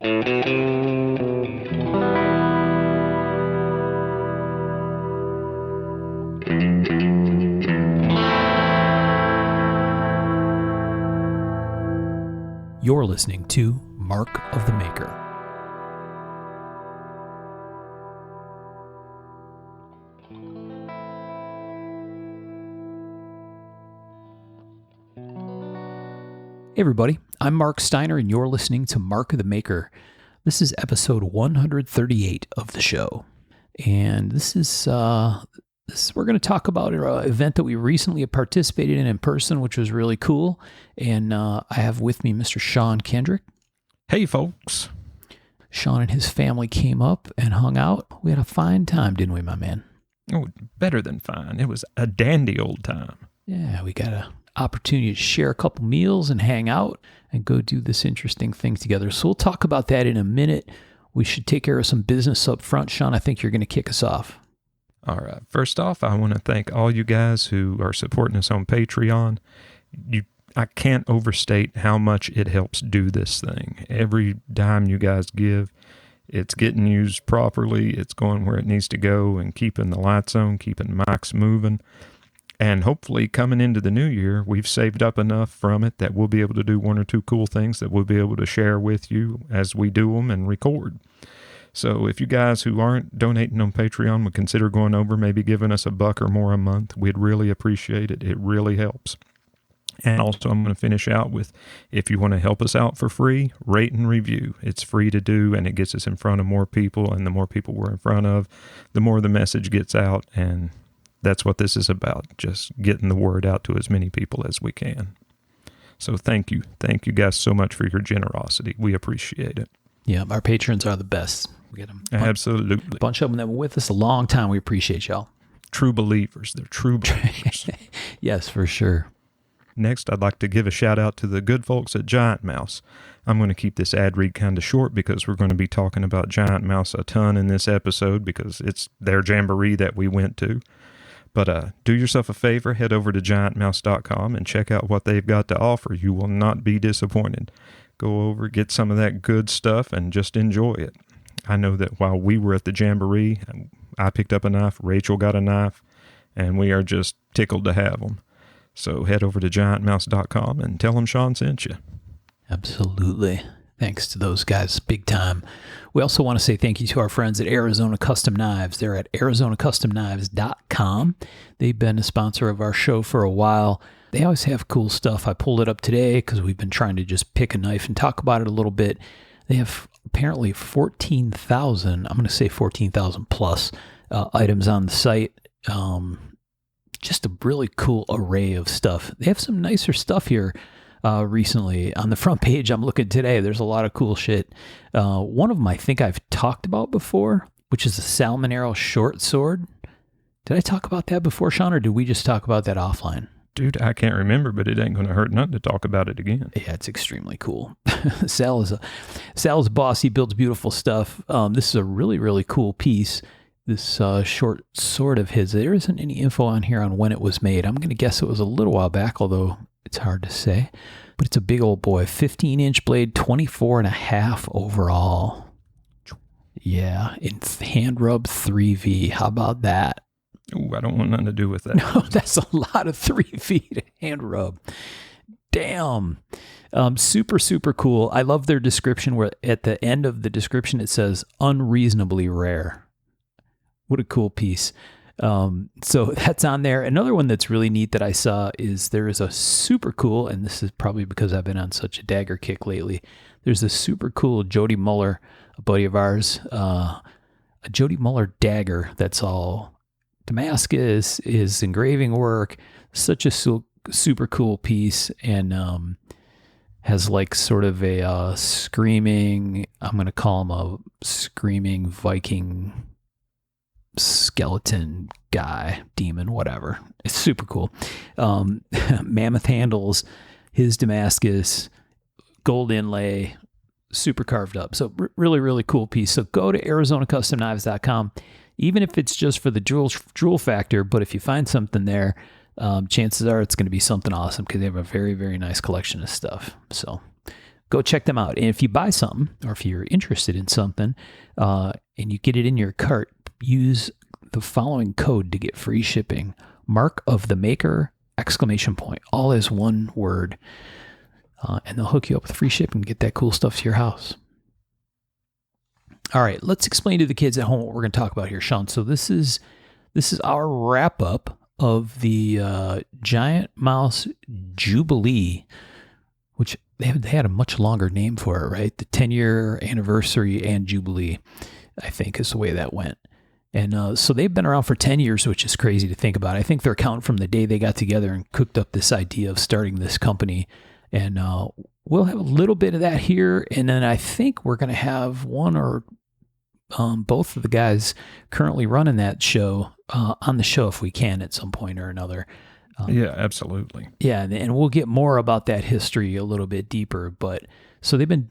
You're listening to Mark of the Maker. Hey everybody, I'm Mark Steiner and you're listening to Mark of the Maker. This is episode 138 of the show. And this is we're going to talk about an event that we recently participated in person, which was really cool. And I have with me Mr. Sean Kendrick. Hey, folks. Sean and his family came up and hung out. We had a fine time, didn't we, my man? Oh, better than fine. It was a dandy old time. Yeah, we got an opportunity to share a couple meals and hang out and go do this interesting thing together. So we'll talk about that in a minute. We should take care of some business up front. Sean, I think you're going to kick us off. All right. First off, I want to thank all you guys who are supporting us on Patreon. I can't overstate how much it helps do this thing. Every dime you guys give, it's getting used properly. It's going where it needs to go and keeping the lights on, keeping mics moving. And hopefully coming into the new year, we've saved up enough from it that we'll be able to do one or two cool things that we'll be able to share with you as we do them and record. So if you guys who aren't donating on Patreon would consider going over, maybe giving us $1 or more a month, we'd really appreciate it. It really helps. And also I'm going to finish out with, if you want to help us out for free, rate and review. It's free to do, and it gets us in front of more people, and the more people we're in front of, the more the message gets out, and that's what this is about, just getting the word out to as many people as we can. So thank you. Thank you guys so much for your generosity. We appreciate it. Yeah, our patrons are the best. We get them. Absolutely. A bunch of them that were with us a long time. We appreciate y'all. True believers. They're true believers. Yes, for sure. Next, I'd like to give a shout out to the good folks at Giant Mouse. I'm going to keep this ad read kind of short because we're going to be talking about Giant Mouse a ton in this episode because it's their jamboree that we went to. But do yourself a favor, head over to giantmouse.com and check out what they've got to offer. You will not be disappointed. Go over, get some of that good stuff, and just enjoy it. I know that while we were at the jamboree, I picked up a knife, Rachel got a knife, and we are just tickled to have them. So head over to giantmouse.com and tell them Sean sent you. Absolutely. Thanks to those guys, big time. We also want to say thank you to our friends at Arizona Custom Knives. They're at arizonacustomknives.com. They've been a sponsor of our show for a while. They always have cool stuff. I pulled it up today because we've been trying to just pick a knife and talk about it a little bit. They have apparently 14,000, I'm going to say 14,000 plus items on the site. Just a really cool array of stuff. They have some nicer stuff here recently. On the front page, I'm looking today, there's a lot of cool shit. One of them I think I've talked about before, which is a Salmon Arrow short sword. Did I talk about that before, Sean, or did we just talk about that offline? Dude, I can't remember, but it ain't going to hurt nothing to talk about it again. Yeah, it's extremely cool. Sal is a boss. He builds beautiful stuff. This is a really, really cool piece. This short sword of his. There isn't any info on here on when it was made. I'm going to guess it was a little while back, although it's hard to say. But it's a big old boy. 15-inch blade, 24 and a half overall. Yeah, in hand rub 3V. How about that? Ooh, I don't want nothing to do with that. No, that's a lot of 3V to hand rub. Damn. Super, super cool. I love their description where at the end of the description it says unreasonably rare. What a cool piece. So that's on there. Another one that's really neat that I saw is there is a super cool, and this is probably because I've been on such a dagger kick lately. There's a super cool Jody Muller, a buddy of ours, a Jody Muller dagger that's all Damascus, is engraving work, such a super cool piece, and has like sort of a screaming, I'm going to call him a screaming Viking skeleton guy, demon, whatever. It's super cool. Mammoth handles, his Damascus, gold inlay, super carved up. So really, really cool piece. So go to ArizonaCustomKnives.com. Even if it's just for the drool factor, but if you find something there, chances are it's going to be something awesome because they have a very, very nice collection of stuff. So go check them out. And if you buy something, or if you're interested in something, and you get it in your cart, use the following code to get free shipping. Mark of the Maker, ! All is one word. And they'll hook you up with free shipping and get that cool stuff to your house. All right, let's explain to the kids at home what we're going to talk about here, Sean. So this is our wrap up of the Giant Mouse Jubilee, which they had a much longer name for it, right? The 10-year anniversary and Jubilee, I think, is the way that went. And so they've been around for 10 years, which is crazy to think about. I think they're counting from the day they got together and cooked up this idea of starting this company. And we'll have a little bit of that here. And then I think we're going to have one or both of the guys currently running that show on the show if we can at some point or another. Yeah, absolutely. Yeah, and we'll get more about that history a little bit deeper. But so they've been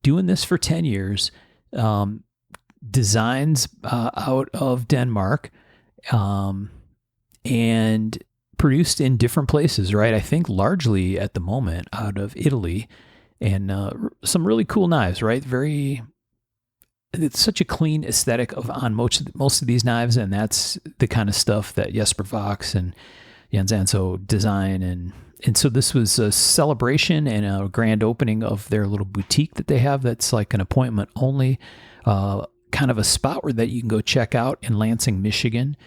doing this for 10 years. Designs out of Denmark and produced in different places, right? I think largely at the moment out of Italy, and some really cool knives, right? It's such a clean aesthetic on most of these knives, and that's the kind of stuff that Jesper Vox and Jens Anso design. And so this was a celebration and a grand opening of their little boutique that they have that's like an appointment only kind of a spot where that you can go check out in Lansing, Michigan.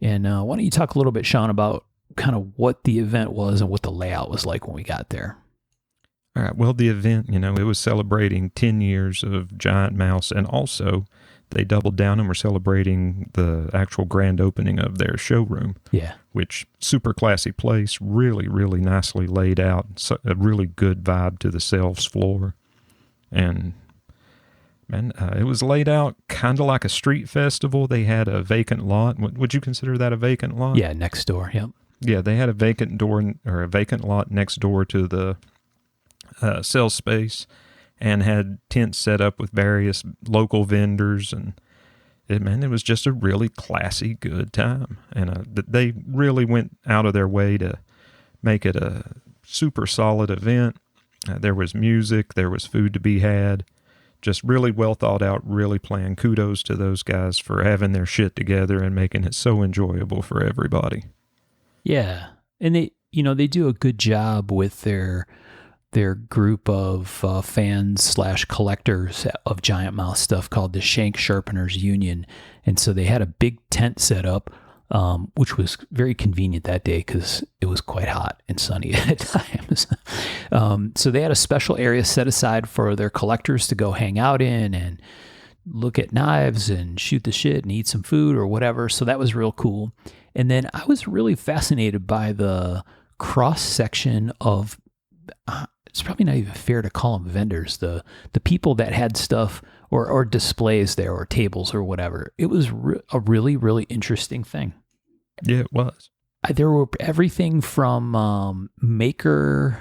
And why don't you talk a little bit, Sean, about kind of what the event was and what the layout was like when we got there? All right. Well, the event, it was celebrating 10 years of Giant Mouse, and also they doubled down and were celebrating the actual grand opening of their showroom. Yeah. Which, super classy place, really, really nicely laid out, so a really good vibe to the sales floor. And man, it was laid out kind of like a street festival. They had a vacant lot. Would you consider that a vacant lot? Yeah, next door. Yep. Yeah, they had a vacant lot next door to the sales space, and had tents set up with various local vendors, and it was just a really classy, good time. And they really went out of their way to make it a super solid event. There was music, there was food to be had. Just really well thought out, really planned. Kudos to those guys for having their shit together and making it so enjoyable for everybody. Yeah. And they do a good job with their group of fans / collectors of Giant Mouse stuff called the Shank Sharpeners Union. And so they had a big tent set up, which was very convenient that day because it was quite hot and sunny at times. So they had a special area set aside for their collectors to go hang out in and look at knives and shoot the shit and eat some food or whatever. So that was real cool. And then I was really fascinated by the cross section of, it's probably not even fair to call them vendors, the people that had stuff or displays there or tables or whatever. It was a really, really interesting thing. Yeah, it was. There were everything from maker.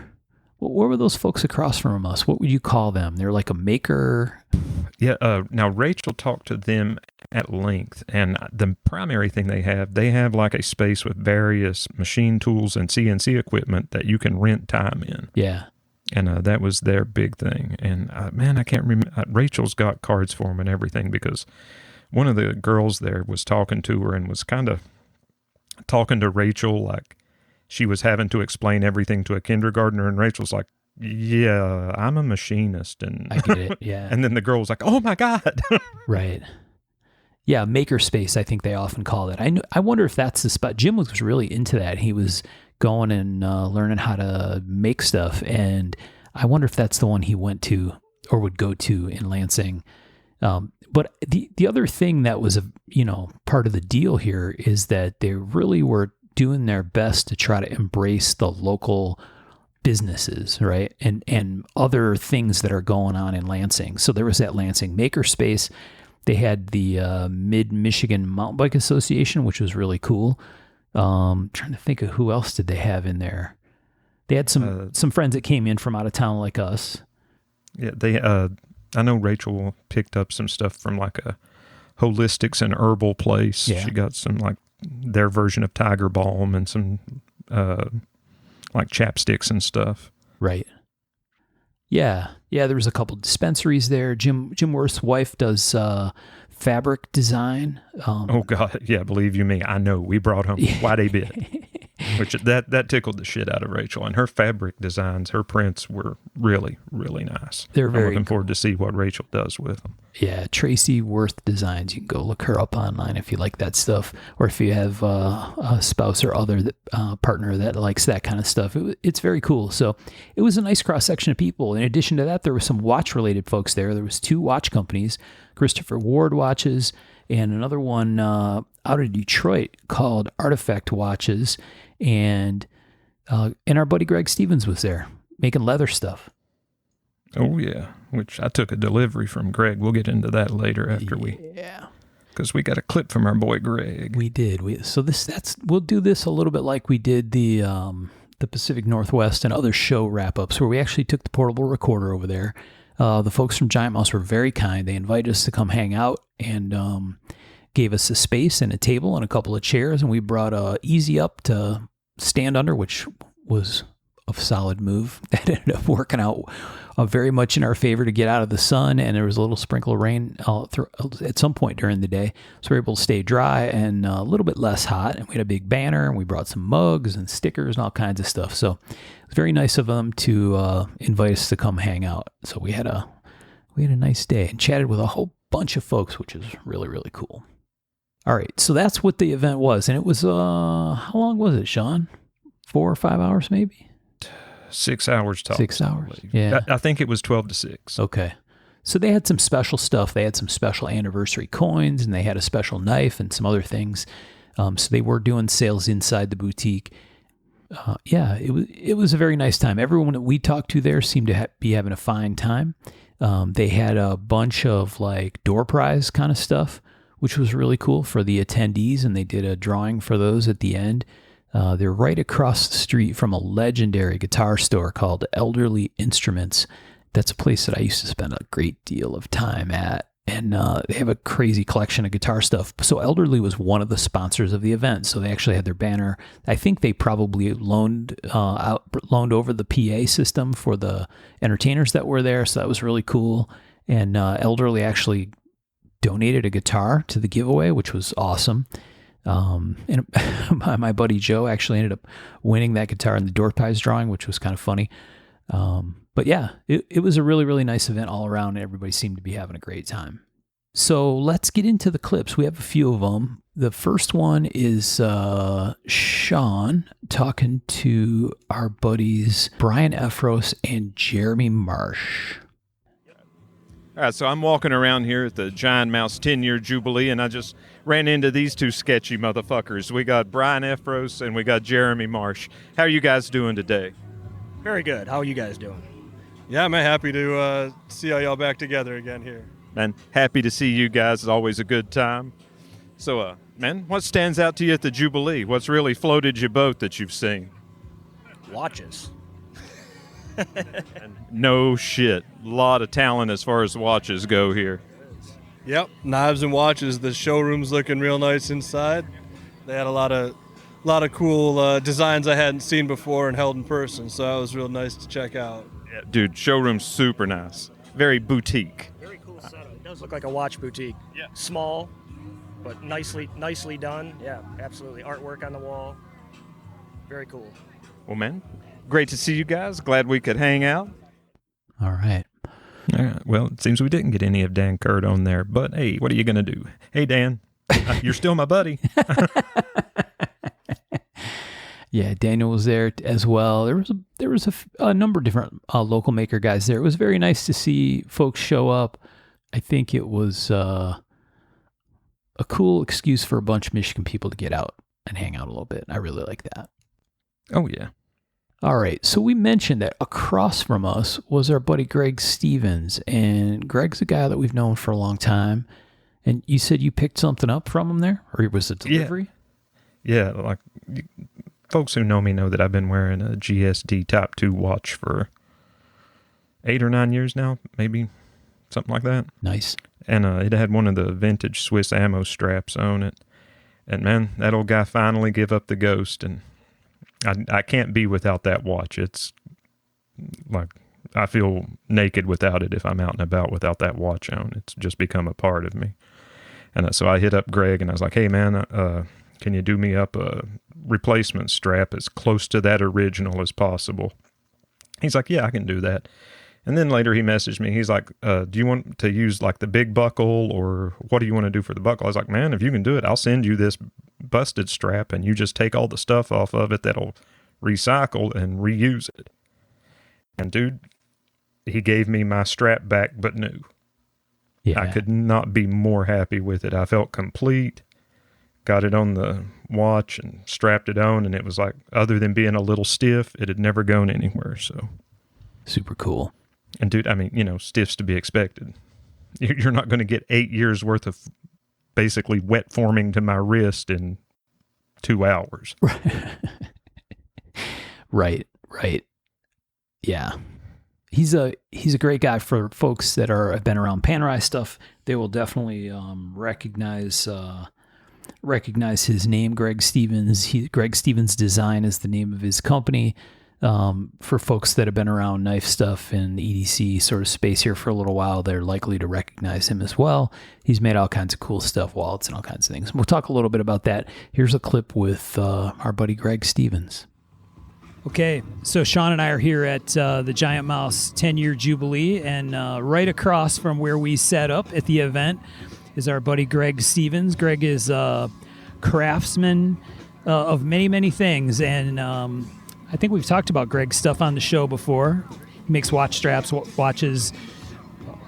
What were those folks across from us? What would you call them? They're like a maker. Yeah. Now Rachel talked to them at length, and the primary thing they have like a space with various machine tools and CNC equipment that you can rent time in. Yeah. And that was their big thing. And man, I can't remember. Rachel's got cards for them and everything, because one of the girls there was talking to her and was kind of talking to Rachel like she was having to explain everything to a kindergartner. And Rachel's like, yeah, I'm a machinist. And I get it. Yeah. And then the girl was like, oh my God. Right. Yeah. Makerspace, I think they often call it. I wonder if that's the spot. Jim was really into that. He was going and learning how to make stuff. And I wonder if that's the one he went to or would go to in Lansing. But the other thing that was part of the deal here is that they really were doing their best to try to embrace the local businesses, right? And other things that are going on in Lansing. So there was that Lansing Makerspace. They had the Mid-Michigan Mountain Bike Association, which was really cool. Trying to think of who else did they have in there. They had some friends that came in from out of town like us. Yeah, they I know Rachel picked up some stuff from like a holistics and herbal place. Yeah. She got some like their version of Tiger Balm and some like chapsticks and stuff. Right. Yeah. Yeah, there was a couple dispensaries there. Jim Worth's wife does fabric design. Oh God, yeah, believe you me, I know. We brought home quite a bit, which that tickled the shit out of Rachel. And her fabric designs, her prints were really, really nice. They're very I'm looking forward to see what Rachel does with them. Yeah, Tracy Worth Designs. You can go look her up online if you like that stuff, or if you have a spouse or other partner that likes that kind of stuff. It's very cool. So it was a nice cross section of people. In addition to that, there were some watch related folks there. There was 2 watch companies, Christopher Ward Watches, and another one out of Detroit called Artifact Watches, and our buddy Greg Stevens was there making leather stuff. Oh yeah, which I took a delivery from Greg. We'll get into that later after because we got a clip from our boy Greg. We did. We'll do this a little bit like we did the Pacific Northwest and other show wrap ups, where we actually took the portable recorder over there. The folks from Giant Mouse were very kind. They invited us to come hang out and gave us a space and a table and a couple of chairs, and we brought Easy Up to stand under, which was a solid move. That ended up working out very much in our favor to get out of the sun, and there was a little sprinkle of rain at some point during the day, so we were able to stay dry and a little bit less hot. And we had a big banner, and we brought some mugs and stickers and all kinds of stuff. So it was very nice of them to invite us to come hang out. So we had a nice day and chatted with a whole bunch of folks, which is really, really cool. All right, so that's what the event was, and it was how long was it, Sean? 4 or 5 hours, maybe. 6 hours tops. 6 hours. Yeah. I think it was 12 to 6. Okay. So they had some special stuff. They had some special anniversary coins, and they had a special knife and some other things. So they were doing sales inside the boutique. It was a very nice time. Everyone that we talked to there seemed to be having a fine time. They had a bunch of like door prize kind of stuff, which was really cool for the attendees, and they did a drawing for those at the end. They're right across the street from a legendary guitar store called Elderly Instruments. That's a place that I used to spend a great deal of time at. And they have a crazy collection of guitar stuff. So Elderly was one of the sponsors of the event. So they actually had their banner. I think they probably loaned over the PA system for the entertainers that were there. So that was really cool. And Elderly actually donated a guitar to the giveaway, which was awesome. And my buddy Joe actually ended up winning that guitar in the door prize drawing, which was kind of funny. But yeah, it was a really, really nice event all around, and everybody seemed to be having a great time. So let's get into the clips. We have a few of them. The first one is Sean talking to our buddies Brian Efros and Jeremy Marsh. All right, so I'm walking around here at the Giant Mouse 10-year Jubilee, and I just ran into these 2 sketchy motherfuckers. We got Brian Efros and we got Jeremy Marsh. How are you guys doing today? Very good. How are you guys doing? Yeah, I'm happy to see all y'all back together again here. Man, happy to see you guys. It's always a good time. So, man, what stands out to you at the Jubilee? What's really floated your boat that you've seen? Watches. No shit. A lot of talent as far as watches go here. Yep, knives and watches. The showroom's looking real nice inside. They had a lot of cool designs I hadn't seen before and held in person, so that was real nice to check out. Yeah, dude, showroom's super nice. Very boutique. Very cool setup. It does look like a watch boutique. Yeah. Small, but nicely done. Yeah, absolutely. Artwork on the wall. Very cool. Well, man, great to see you guys. Glad we could hang out. All right. All right. Well, it seems we didn't get any of Dan Kurt on there, but hey, what are you going to do? Hey, Dan, you're still my buddy. Yeah, Daniel was there as well. There was a number of different local maker guys there. It was very nice to see folks show up. I think it was a cool excuse for a bunch of Michigan people to get out and hang out a little bit. I really like that. Oh, yeah. All right, so we mentioned that across from us was our buddy Greg Stevens, and Greg's a guy that we've known for a long time. And you said you picked something up from him there, or was it delivery? Yeah, like folks who know me know that I've been wearing a GSD Type 2 watch for 8 or 9 years now, maybe something like that. Nice. And it had one of the vintage Swiss ammo straps on it. And man, that old guy finally gave up the ghost, and I can't be without that watch. It's like I feel naked without it if I'm out and about without that watch on. It's just become a part of me. And so I hit up Greg and I was like, hey, man, can you do me up a replacement strap as close to that original as possible? He's like, yeah, I can do that. And then later he messaged me. He's like, do you want to use like the big buckle, or what do you want to do for the buckle? I was like, man, if you can do it, I'll send you this busted strap and you just take all the stuff off of it that'll recycle and reuse it. And dude, he gave me my strap back, but new. Yeah. I could not be more happy with it. I felt complete. Got it on the watch and strapped it on, and it was like, other than being a little stiff, it had never gone anywhere. So super cool. And dude, I mean, you know, stiff's to be expected. You're not going to get 8 years worth of basically wet forming to my wrist in 2 hours. Right. Yeah. He's a great guy for folks that have been around Panerai stuff. They will definitely recognize his name, Greg Stevens. Greg Stevens Design is the name of his company. For folks that have been around knife stuff and EDC sort of space here for a little while, they're likely to recognize him as well. He's made all kinds of cool stuff, wallets and all kinds of things. We'll talk a little bit about that. Here's a clip with our buddy Greg Stevens. Okay, so Sean and I are here at the Giant Mouse 10-year Jubilee, and right across from where we set up at the event is our buddy Greg Stevens. Greg is a craftsman of many, many things, and I think we've talked about Greg's stuff on the show before. He makes watch straps, watches,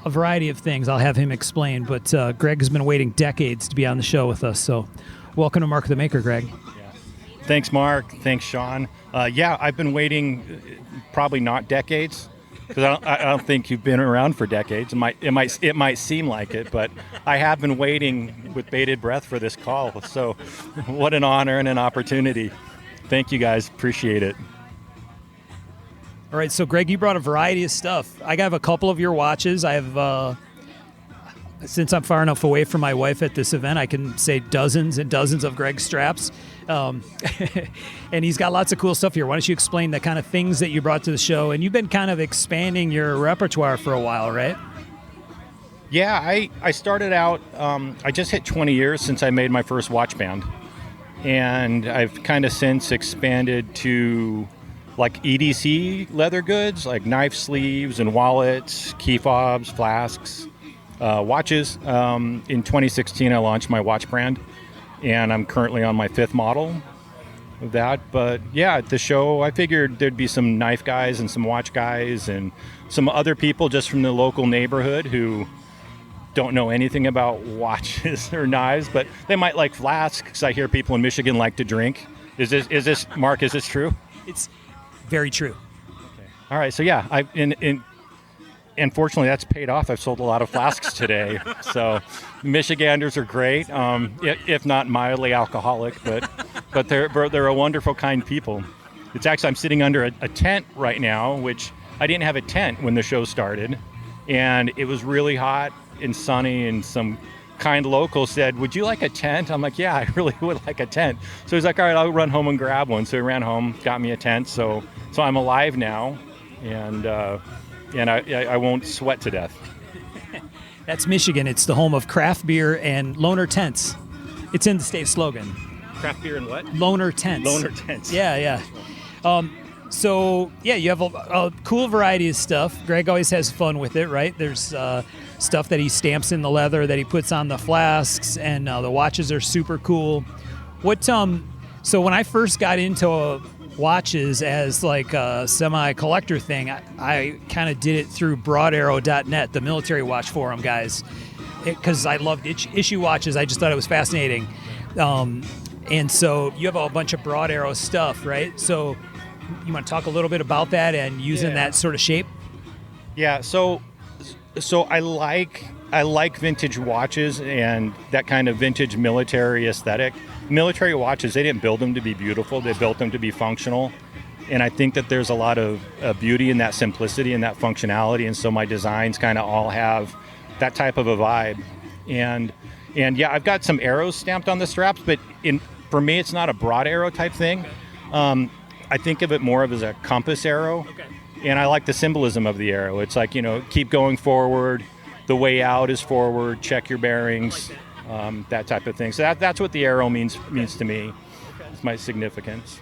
a variety of things. I'll have him explain, but Greg has been waiting decades to be on the show with us, so welcome to Mark the Maker, Greg. Thanks, Mark. Thanks, Sean. Yeah, I've been waiting probably not decades, because I don't think you've been around for decades. It might seem like it, but I have been waiting with bated breath for this call. So what an honor and an opportunity. Thank you, guys. Appreciate it. All right, so Greg, you brought a variety of stuff. I have a couple of your watches. I have, since I'm far enough away from my wife at this event, I can say dozens and dozens of Greg's straps. And he's got lots of cool stuff here. Why don't you explain the kind of things that you brought to the show? And you've been kind of expanding your repertoire for a while, right? Yeah, I started out, I just hit 20 years since I made my first watch band. And I've kind of since expanded to like EDC leather goods, like knife sleeves and wallets, key fobs, flasks, watches. In 2016, I launched my watch brand, and I'm currently on my 5th model of that. But yeah, at the show, I figured there'd be some knife guys and some watch guys and some other people just from the local neighborhood who don't know anything about watches or knives, but they might like flasks, because I hear people in Michigan like to drink. Is this Mark, is this true? It's very true. Okay. All right, so yeah, and fortunately that's paid off. I've sold a lot of flasks today. So Michiganders are great, if not mildly alcoholic, but they're a wonderful, kind people. It's actually, I'm sitting under a tent right now, which I didn't have a tent when the show started, and it was really hot and sunny, and some kind local said, would you like a tent? I'm like, yeah, I really would like a tent. So he's like, all right, I'll run home and grab one. So he ran home, got me a tent. So I'm alive now, and I won't sweat to death. That's Michigan. It's the home of craft beer and loaner tents. It's in the state slogan. Craft beer and what? Loaner tents. Loaner tents. Yeah. So, yeah, you have a cool variety of stuff. Greg always has fun with it, right? There's stuff that he stamps in the leather that he puts on the flasks, and the watches are super cool. So when I first got into watches as like a semi-collector thing, I kind of did it through broadarrow.net, the military watch forum guys, because I loved issue watches. I just thought it was fascinating. And so you have a bunch of Broad Arrow stuff, right? So you want to talk a little bit about that and using that sort of shape? Yeah, so I like vintage watches and that kind of vintage military aesthetic. Military watches, they didn't build them to be beautiful, they built them to be functional. And I think that there's a lot of beauty in that simplicity and that functionality, and so my designs kind of all have that type of a vibe. And yeah, I've got some arrows stamped on the straps, but for me, it's not a broad arrow type thing. I think of it more of as a compass arrow. Okay. And I like the symbolism of the arrow. It's like, keep going forward. The way out is forward. Check your bearings, that type of thing. So that's what the arrow means to me. It's my significance.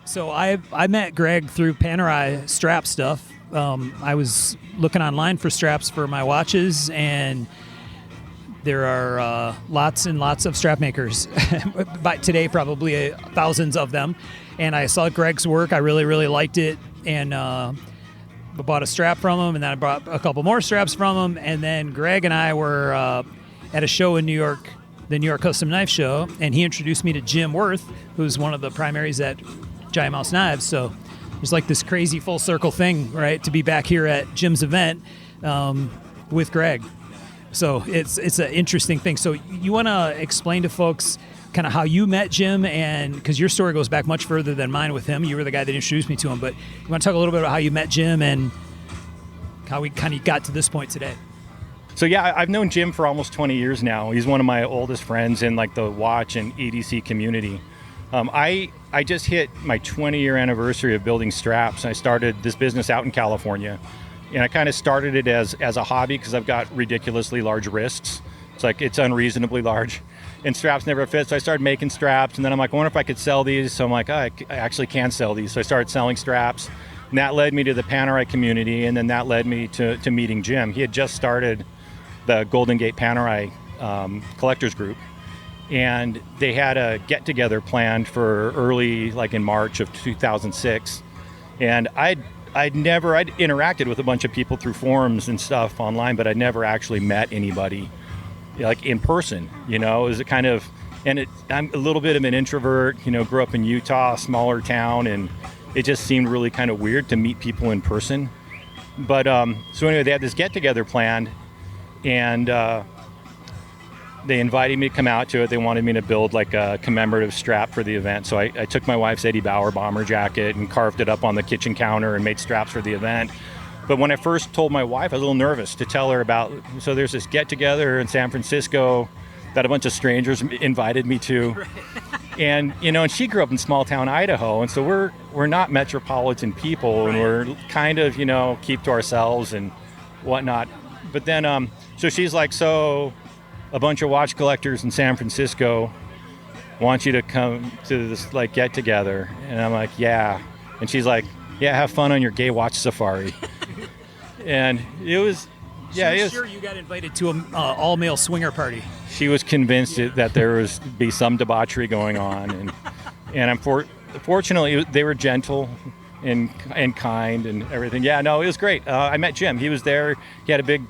So I met Greg through Panerai strap stuff. I was looking online for straps for my watches, and there are lots and lots of strap makers. By today, probably thousands of them. And I saw Greg's work. I really, really liked it. And I bought a strap from him, and then I bought a couple more straps from him. And then Greg and I were at a show in New York, the New York Custom Knife Show, and he introduced me to Jim Worth, who's one of the primaries at Giant Mouse Knives. So there's like this crazy full circle thing, right, to be back here at Jim's event with Greg. So it's an interesting thing. So you want to explain to folks kind of how you met Jim, and because your story goes back much further than mine with him. You were the guy that introduced me to him, but you want to talk a little bit about how you met Jim and how we kind of got to this point today. So yeah, I've known Jim for almost 20 years now. He's one of my oldest friends in like the watch and EDC community. I just hit my 20-year anniversary of building straps. I started this business out in California, and I kind of started it as a hobby because I've got ridiculously large wrists. It's unreasonably large, and straps never fit. So I started making straps, and then I'm like, I wonder if I could sell these. So I'm like, I actually can sell these. So I started selling straps, and that led me to the Panerai community, and then that led me to meeting Jim. He had just started the Golden Gate Panerai collectors group, and they had a get-together planned for early, like in March of 2006. And I'd interacted with a bunch of people through forums and stuff online, but I'd never actually met anybody like in person. It was a kind of, I'm a little bit of an introvert, grew up in Utah, smaller town, and it just seemed really kind of weird to meet people in person. But so anyway, they had this get-together planned, and they invited me to come out to it. They wanted me to build like a commemorative strap for the event. So I took my wife's Eddie Bauer bomber jacket and carved it up on the kitchen counter and made straps for the event. But when I first told my wife, I was a little nervous to tell her about, so there's this get together in San Francisco that a bunch of strangers invited me to. And, and she grew up in small town Idaho. And so we're not metropolitan people, and we're kind of, keep to ourselves and whatnot. But then, so she's like, so a bunch of watch collectors in San Francisco want you to come to this like get together. And I'm like, yeah. And she's like, yeah, have fun on your gay watch safari. And it was, yeah. I'm sure you got invited to an all-male swinger party. She was convinced that there was be some debauchery going on. And fortunately, they were gentle and kind and everything. Yeah, no, it was great. I met Jim. He was there. He had a big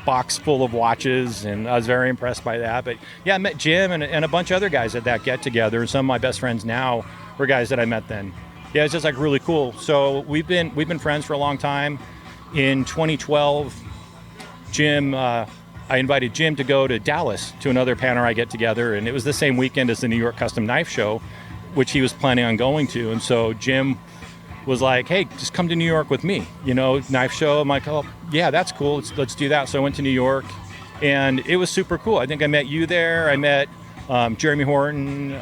box full of watches, and I was very impressed by that. But yeah, I met Jim and a bunch of other guys at that get together, and some of my best friends now were guys that I met then. Yeah, it's just like really cool. So we've been friends for a long time. In 2012, I invited Jim to go to Dallas to another Panerai get together, and it was the same weekend as the New York Custom Knife Show, which he was planning on going to. And so Jim was like, hey, just come to New York with me, knife show. I'm like, oh, yeah, that's cool. Let's do that. So I went to New York, and it was super cool. I think I met you there. I met Jeremy Horton,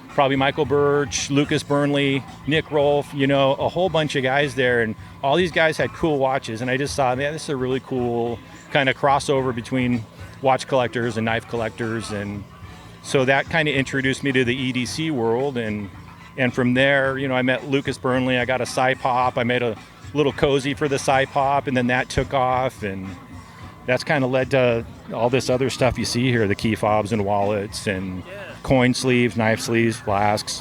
probably Michael Birch, Lucas Burnley, Nick Rolfe, a whole bunch of guys there. And all these guys had cool watches. And I just saw, man, this is a really cool kind of crossover between watch collectors and knife collectors. And so that kind of introduced me to the EDC world. And from there, I met Lucas Burnley. I got a Cy-Pop. I made a little cozy for the Cy-Pop, and then that took off. And that's kind of led to all this other stuff you see here, the key fobs and wallets and coin sleeves, knife sleeves, flasks,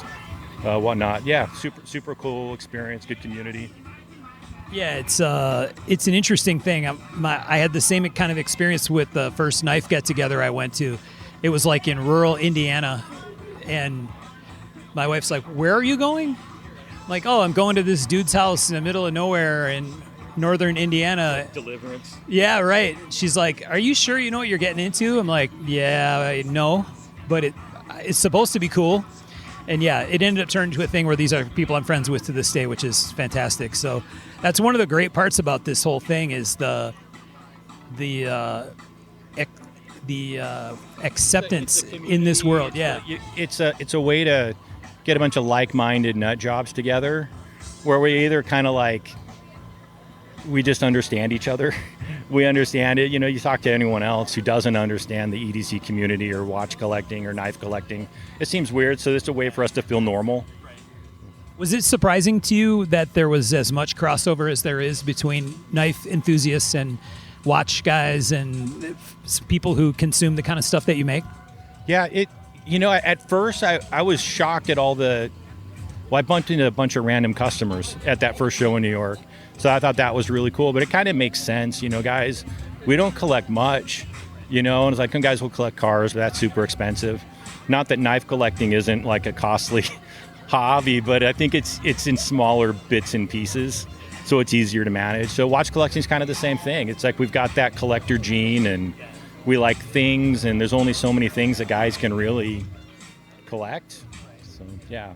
whatnot. Yeah, super cool experience, good community. Yeah, it's an interesting thing. I had the same kind of experience with the first knife get-together I went to. It was like in rural Indiana, and my wife's like, where are you going? I'm like, oh, I'm going to this dude's house in the middle of nowhere in northern Indiana. Deliverance. Yeah, right. She's like, are you sure you know what you're getting into? I'm like, yeah, no, but it's supposed to be cool. And yeah, it ended up turning to a thing where these are people I'm friends with to this day, which is fantastic. So that's one of the great parts about this whole thing is the acceptance in this world. Yeah, it's a way to get a bunch of like-minded nut jobs together where we either kind of like, we just understand each other. We understand it. You know, you talk to anyone else who doesn't understand the EDC community or watch collecting or knife collecting, it seems weird. So it's a way for us to feel normal. Was it surprising to you that there was as much crossover as there is between knife enthusiasts and watch guys and people who consume the kind of stuff that you make? Yeah, at first I was shocked at I bumped into a bunch of random customers at that first show in New York. So I thought that was really cool, but it kind of makes sense. You know, guys, we don't collect much, you know, and it's like some guys will collect cars, but that's super expensive. Not that knife collecting isn't like a costly hobby, but I think it's in smaller bits and pieces, so it's easier to manage. So watch collecting is kind of the same thing. It's like we've got that collector gene, and we like things, and there's only so many things that guys can really collect. So yeah.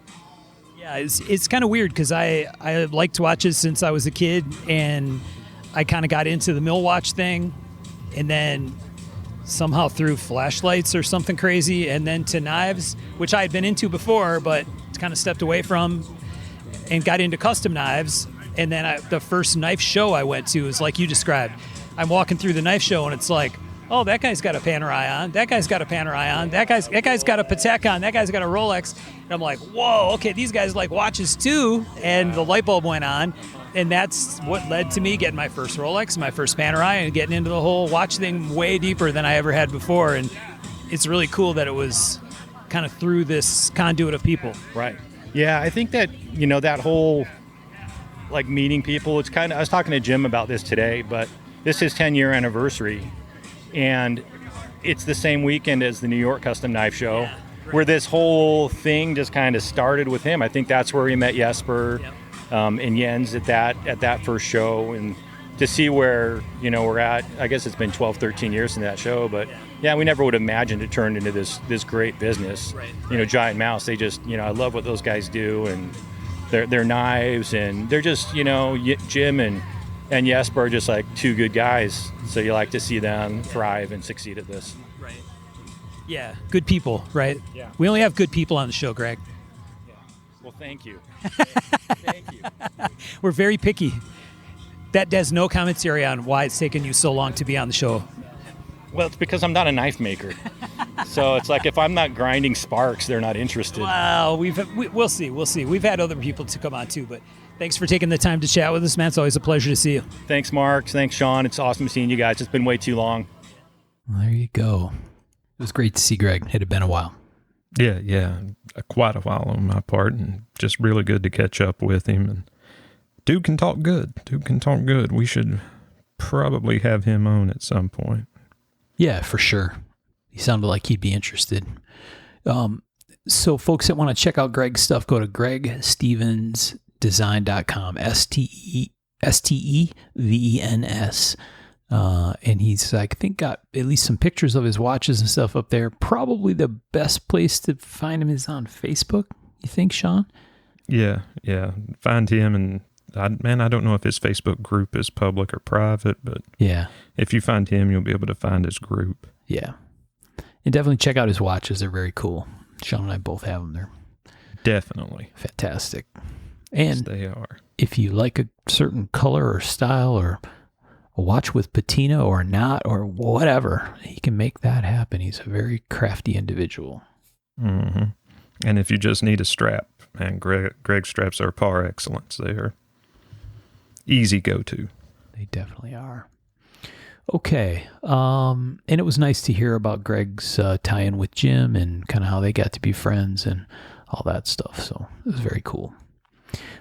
Yeah, it's kind of weird because I liked watches since I was a kid, and I kind of got into the mill watch thing, and then somehow through flashlights or something crazy, and then to knives, which I had been into before, but kind of stepped away from, and got into custom knives. And then the first knife show I went to is like you described. I'm walking through the knife show, and it's like, oh, that guy's got a Panerai on. That guy's got a Panerai on. That guy's got a Patek on. That guy's got a Rolex. And I'm like, whoa, okay, these guys like watches too. And the light bulb went on. And that's what led to me getting my first Rolex, my first Panerai, and getting into the whole watch thing way deeper than I ever had before. And it's really cool that it was kind of through this conduit of people. Right. Yeah, I think that, you know, that whole like meeting people, it's kind of, I was talking to Jim about this today, but this is 10-year anniversary. And it's the same weekend as the New York Custom Knife Show, where this whole thing just kind of started with him. I think that's where he met Jesper and Jens at that first show. And to see where, you know, we're at, I guess it's been 12, 13 years in that show. But yeah, we never would have imagined it turned into this great business. Right. You know, Giant Mouse, they just, you know, I love what those guys do. And their knives, and they're just, you know, Jim and Jesper are just like two good guys, so you like to see them thrive and succeed at this. Right. Yeah, good people, right? Yeah. We only have good people on the show, Greg. Yeah. Well, thank you. Thank you. We're very picky. That does no commentary on why it's taken you so long to be on the show. Well, it's because I'm not a knife maker. So it's like if I'm not grinding sparks, they're not interested. Well, we'll see. We've had other people to come on too, but thanks for taking the time to chat with us, man. It's always a pleasure to see you. Thanks, Mark. Thanks, Sean. It's awesome seeing you guys. It's been way too long. Well, there you go. It was great to see Greg. It had been a while. Yeah, quite a while on my part, and just really good to catch up with him. And dude can talk good. We should probably have him on at some point. Yeah, for sure. He sounded like he'd be interested. So folks that want to check out Greg's stuff, go to gregstevensdesign.com, STEVENS. And he's, I think, got at least some pictures of his watches and stuff up there. Probably the best place to find him is on Facebook, you think, Sean? Yeah. Find him, and I don't know if his Facebook group is public or private, but yeah, if you find him, you'll be able to find his group. Yeah. And definitely check out his watches. They're very cool. Sean and I both have them. They're definitely fantastic. And yes, they are. If you like a certain color or style or a watch with patina or not or whatever, he can make that happen. He's a very crafty individual. Mm-hmm. And if you just need a strap, man, Greg straps are par excellence. They are easy go-to. They definitely are. Okay. And it was nice to hear about Greg's tie-in with Jim and kind of how they got to be friends and all that stuff. So it was very cool.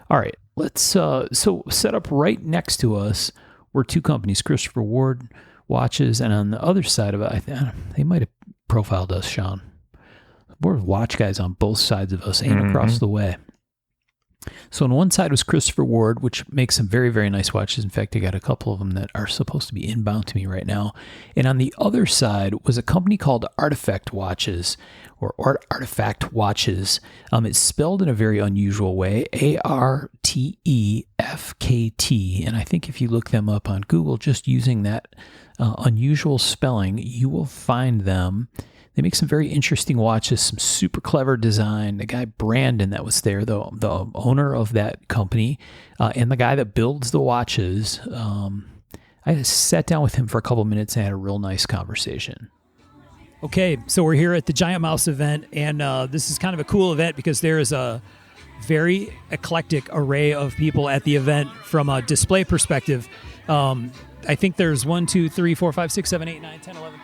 All right. Let's, so set up right next to us were two companies, Christopher Ward Watches, and on the other side of it, they might have profiled us, Sean. We're watch guys on both sides of us, and across the way. So on one side was Christopher Ward, which makes some very, very nice watches. In fact, I got a couple of them that are supposed to be inbound to me right now. And on the other side was a company called Artifact Watches, or Artifact Watches. It's spelled in a very unusual way, ARTEFKT. And I think if you look them up on Google, just using that unusual spelling, you will find them. They make some very interesting watches, some super clever design. The guy Brandon that was there, the owner of that company, and the guy that builds the watches, I sat down with him for a couple minutes and had a real nice conversation. Okay, so we're here at the Giant Mouse event, and this is kind of a cool event because there is a very eclectic array of people at the event from a display perspective. I think there's 1, 2, 3, 4, 5, 6, 7, 8, 9, 10, 11,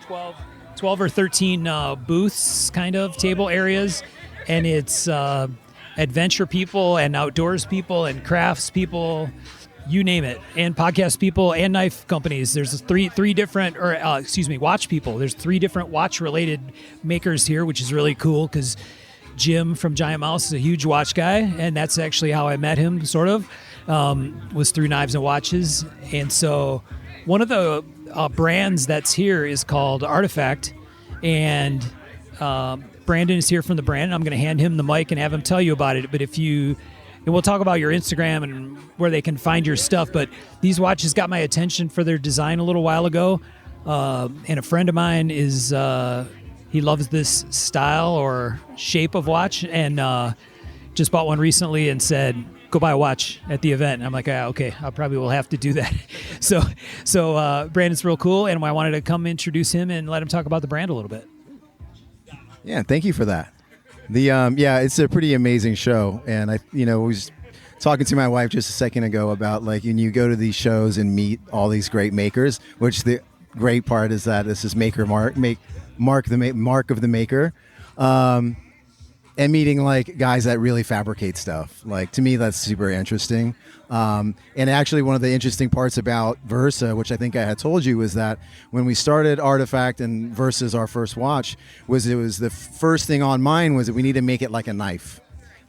12 or 13 booths, kind of table areas, and it's adventure people and outdoors people and crafts people, you name it, and podcast people and knife companies. There's three different, watch people. There's 3 different watch-related makers here, which is really cool because Jim from Giant Mouse is a huge watch guy, and that's actually how I met him, sort of, was through Knives and Watches. And so one of the brands that's here is called Artifact, and Brandon is here from the brand, and I'm going to hand him the mic and have him tell you about it. But and we'll talk about your Instagram and where they can find your stuff, but these watches got my attention for their design a little while ago, and a friend of mine is he loves this style or shape of watch, and just bought one recently and said, go buy a watch at the event. And I'm like, okay, I probably will have to do that. So Brandon's real cool, and I wanted to come introduce him and let him talk about the brand a little bit. Yeah, thank you for that. It's a pretty amazing show, and I was talking to my wife just a second ago about like when you go to these shows and meet all these great makers, which the great part is that this is mark of the maker. And meeting like guys that really fabricate stuff. Like to me, that's super interesting. And actually one of the interesting parts about Versa, which I think I had told you, was that when we started Artifact and Versa's our first watch, it was the first thing on mine was that we need to make it like a knife,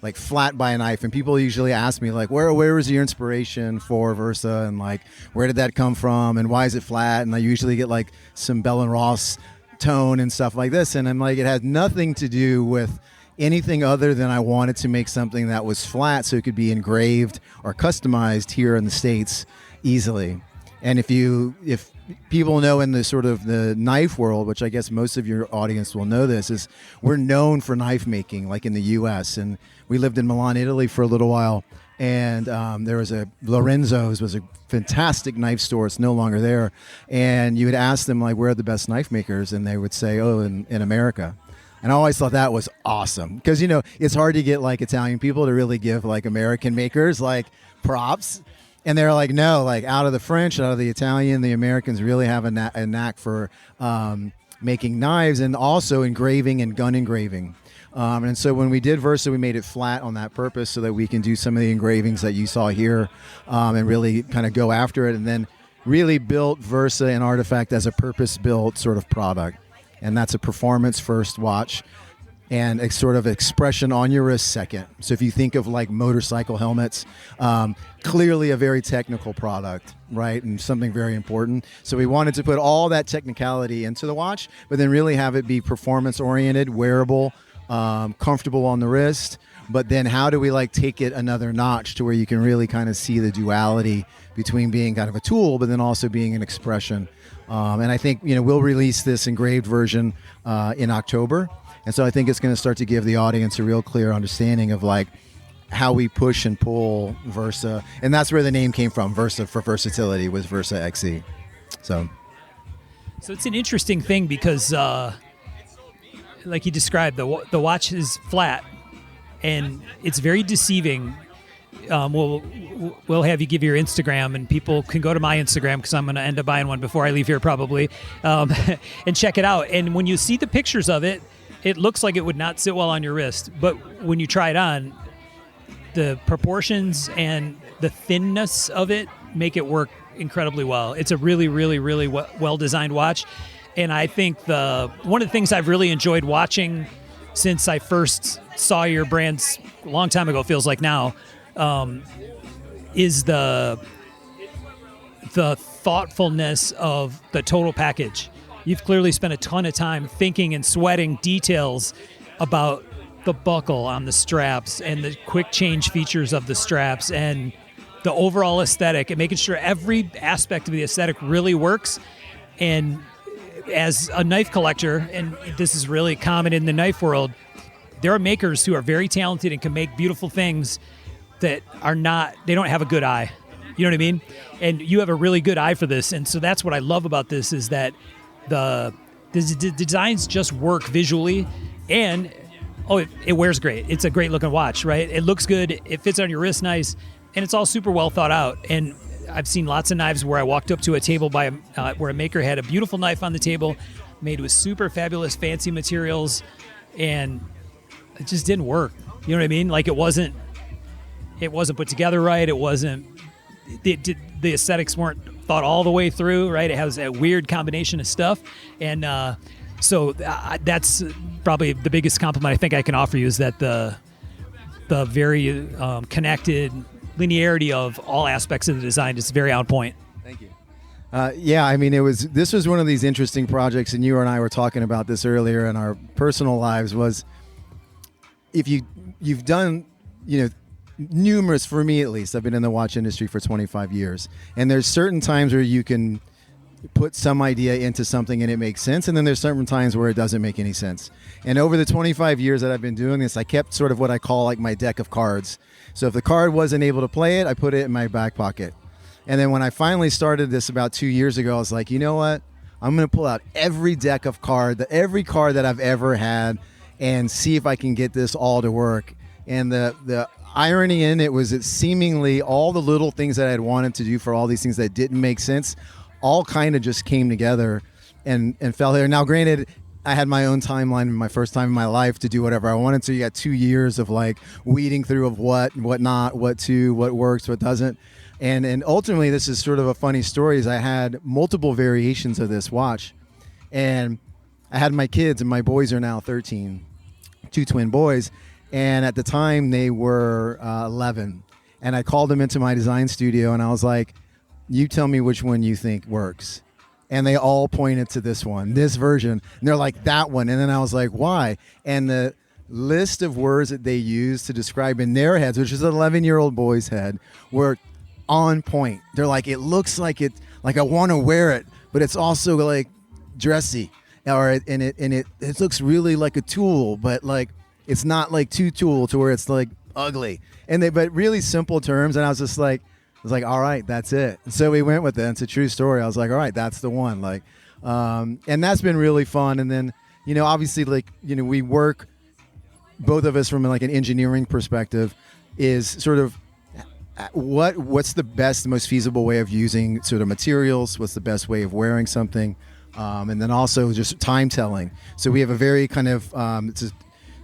like flat by a knife. And people usually ask me like, where was your inspiration for Versa? And like, where did that come from? And why is it flat? And I usually get like some Bell and Ross tone and stuff like this. And I'm like, it had nothing to do with anything other than I wanted to make something that was flat so it could be engraved or customized here in the States easily. And if people know in the sort of the knife world, which I guess most of your audience will know this, is we're known for knife making, like in the U.S. And we lived in Milan, Italy for a little while. And there was Lorenzo's was a fantastic knife store. It's no longer there. And you would ask them, like, where are the best knife makers? And they would say, in America. And I always thought that was awesome because, it's hard to get like Italian people to really give like American makers like props. And they're like, no, like out of the French, out of the Italian, the Americans really have a knack for making knives and also engraving and gun engraving. And so when we did Versa, we made it flat on that purpose so that we can do some of the engravings that you saw here and really kind of go after it, and then really built Versa and Artifact as a purpose-built sort of product. And that's a performance first watch and a sort of expression on your wrist second. So if you think of like motorcycle helmets, clearly a very technical product, right? And something very important. So we wanted to put all that technicality into the watch, but then really have it be performance oriented, wearable, comfortable on the wrist. But then how do we like take it another notch to where you can really kind of see the duality between being kind of a tool, but then also being an expression. And I think, we'll release this engraved version in October. And so I think it's going to start to give the audience a real clear understanding of like how we push and pull Versa. And that's where the name came from. Versa for versatility was Versa XE. So it's an interesting thing because like you described, the watch is flat and it's very deceiving. We'll have you give your Instagram, and people can go to my Instagram because I'm going to end up buying one before I leave here probably, and check it out. And when you see the pictures of it, it looks like it would not sit well on your wrist. But when you try it on, the proportions and the thinness of it make it work incredibly well. It's a really, really, really well-designed watch. And I think one of the things I've really enjoyed watching since I first saw your brands a long time ago, feels like now, is the thoughtfulness of the total package. You've clearly spent a ton of time thinking and sweating details about the buckle on the straps and the quick change features of the straps and the overall aesthetic and making sure every aspect of the aesthetic really works. And as a knife collector, and this is really common in the knife world, there are makers who are very talented and can make beautiful things that are not, they don't have a good eye. You know what I mean? And you have a really good eye for this. And so that's what I love about this, is that the designs just work visually, and it wears great. It's a great looking watch, right? It looks good. It fits on your wrist nice, and it's all super well thought out. And I've seen lots of knives where I walked up to a table where a maker had a beautiful knife on the table, made with super fabulous fancy materials, and it just didn't work. You know what I mean? Like it wasn't put together right. It wasn't. The aesthetics weren't thought all the way through, right? It has a weird combination of stuff, and so that's probably the biggest compliment I think I can offer you, is that the very connected linearity of all aspects of the design is very on point. Thank you. Yeah, I mean, this was one of these interesting projects, and you and I were talking about this earlier in our personal lives. Was if you've done, numerous, for me at least, I've been in the watch industry for 25 years, and there's certain times where you can put some idea into something and it makes sense, and then there's certain times where it doesn't make any sense. And over the 25 years that I've been doing this, I kept sort of what I call like my deck of cards. So if the card wasn't able to play it, I put it in my back pocket. And then when I finally started this about 2 years ago, I was like, you know what? I'm going to pull out every deck of every card that I've ever had, and see if I can get this all to work. And the irony in it was that seemingly all the little things that I had wanted to do for all these things that didn't make sense all kind of just came together and fell there. Now, granted, I had my own timeline, my first time in my life to do whatever I wanted to. You got 2 years of like weeding through of what not, what works, what doesn't. And ultimately, this is sort of a funny story, is I had multiple variations of this watch. And I had my kids, and my boys are now 13, 2 twin boys. And at the time, they were 11. And I called them into my design studio, and I was like, you tell me which one you think works. And they all pointed to this one, this version. And they're like, that one. And then I was like, why? And the list of words that they used to describe in their heads, which is an 11-year-old boy's head, were on point. They're like, it looks like it, like I want to wear it, but it's also like dressy. And it looks really like a tool, but like it's not like too tool to where it's like ugly. But really simple terms. And I was like, all right, that's it. And so we went with it. It's a true story. I was like, all right, that's the one. Like, and that's been really fun. And then, obviously, like, we work, both of us from like an engineering perspective, is sort of what's the best, most feasible way of using sort of materials? What's the best way of wearing something? And then also just time telling. So we have a very kind of, it's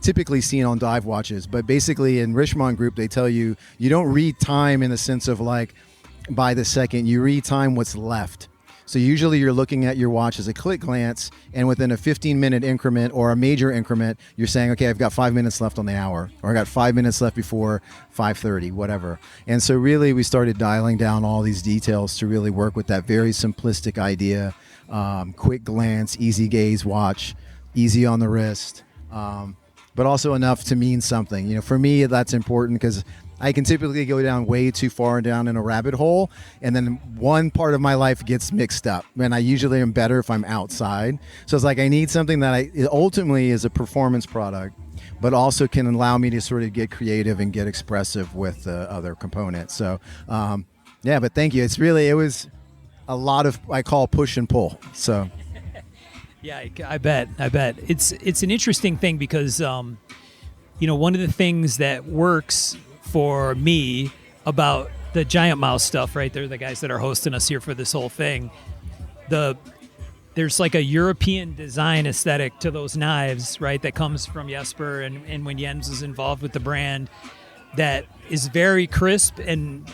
typically seen on dive watches, but basically in Richemont Group, they tell you don't read time in the sense of like by the second. You read time what's left. So usually you're looking at your watch as a quick glance, and within a 15-minute increment or a major increment, you're saying, okay, I've got 5 minutes left on the hour, or I got 5 minutes left before 5:30, whatever. And so really we started dialing down all these details to really work with that very simplistic idea, quick glance, easy gaze watch, easy on the wrist, but also enough to mean something. For me, that's important because I can typically go down way too far down in a rabbit hole, and then one part of my life gets mixed up. And I usually am better if I'm outside. So it's like I need something that ultimately is a performance product, but also can allow me to sort of get creative and get expressive with the other components. So, yeah, but thank you. It was a lot of, I call push and pull. So. Yeah, I bet. It's an interesting thing because, one of the things that works for me about the Giant Mouse stuff, right? They're the guys that are hosting us here for this whole thing. There's like a European design aesthetic to those knives, right? That comes from Jesper and when Jens is involved with the brand, that is very crisp and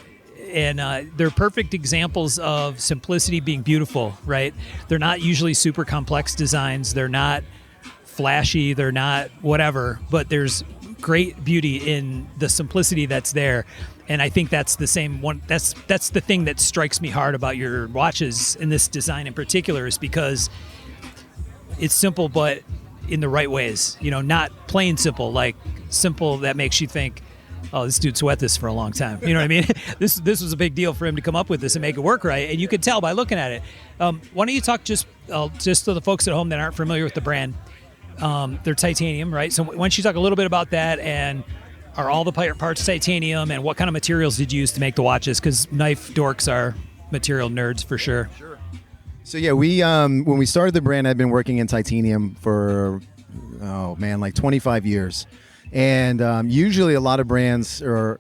they're perfect examples of simplicity being beautiful, right? They're not usually super complex designs. They're not flashy. They're not whatever, but there's great beauty in the simplicity that's there. And I think that's the same one. That's the thing that strikes me hard about your watches in this design in particular, is because it's simple, but in the right ways, not plain simple, like simple that makes you think, oh, this dude sweat this for a long time. You know what I mean? This was a big deal for him to come up with this and make it work right. And you could tell by looking at it. Why don't you talk just just so the folks at home that aren't familiar with the brand, they're titanium, right? So why don't you talk a little bit about that, and are all the parts titanium, and what kind of materials did you use to make the watches? Because knife dorks are material nerds for sure. So yeah, we when we started the brand, I'd been working in titanium for like 25 years, and usually a lot of brands are,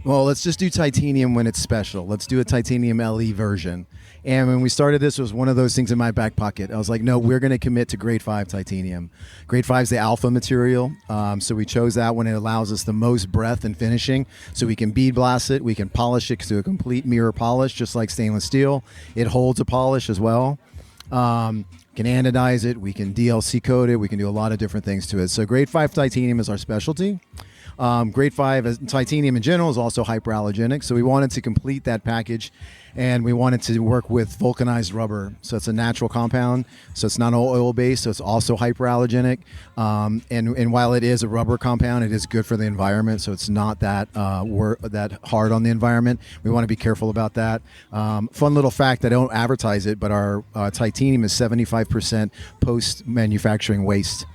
well, let's just do titanium when it's special. Let's do a titanium LE version. And when we started this, it was one of those things in my back pocket. I was like, no, we're going to commit to grade 5 titanium. Grade 5 is the alpha material, so we chose that when it allows us the most breadth and finishing. So we can bead blast it, we can polish it to a complete mirror polish, just like stainless steel. It holds a polish as well. Can anodize it, we can DLC coat it, we can do a lot of different things to it. So grade 5 titanium is our specialty. Grade 5 as titanium in general is also hyperallergenic, so we wanted to complete that package, and we wanted to work with vulcanized rubber. So it's a natural compound, so it's not oil-based, so it's also hyperallergenic. And while it is a rubber compound, it is good for the environment, so it's not that that hard on the environment. We want to be careful about that. Fun little fact, I don't advertise it, but our titanium is 75% post-manufacturing waste.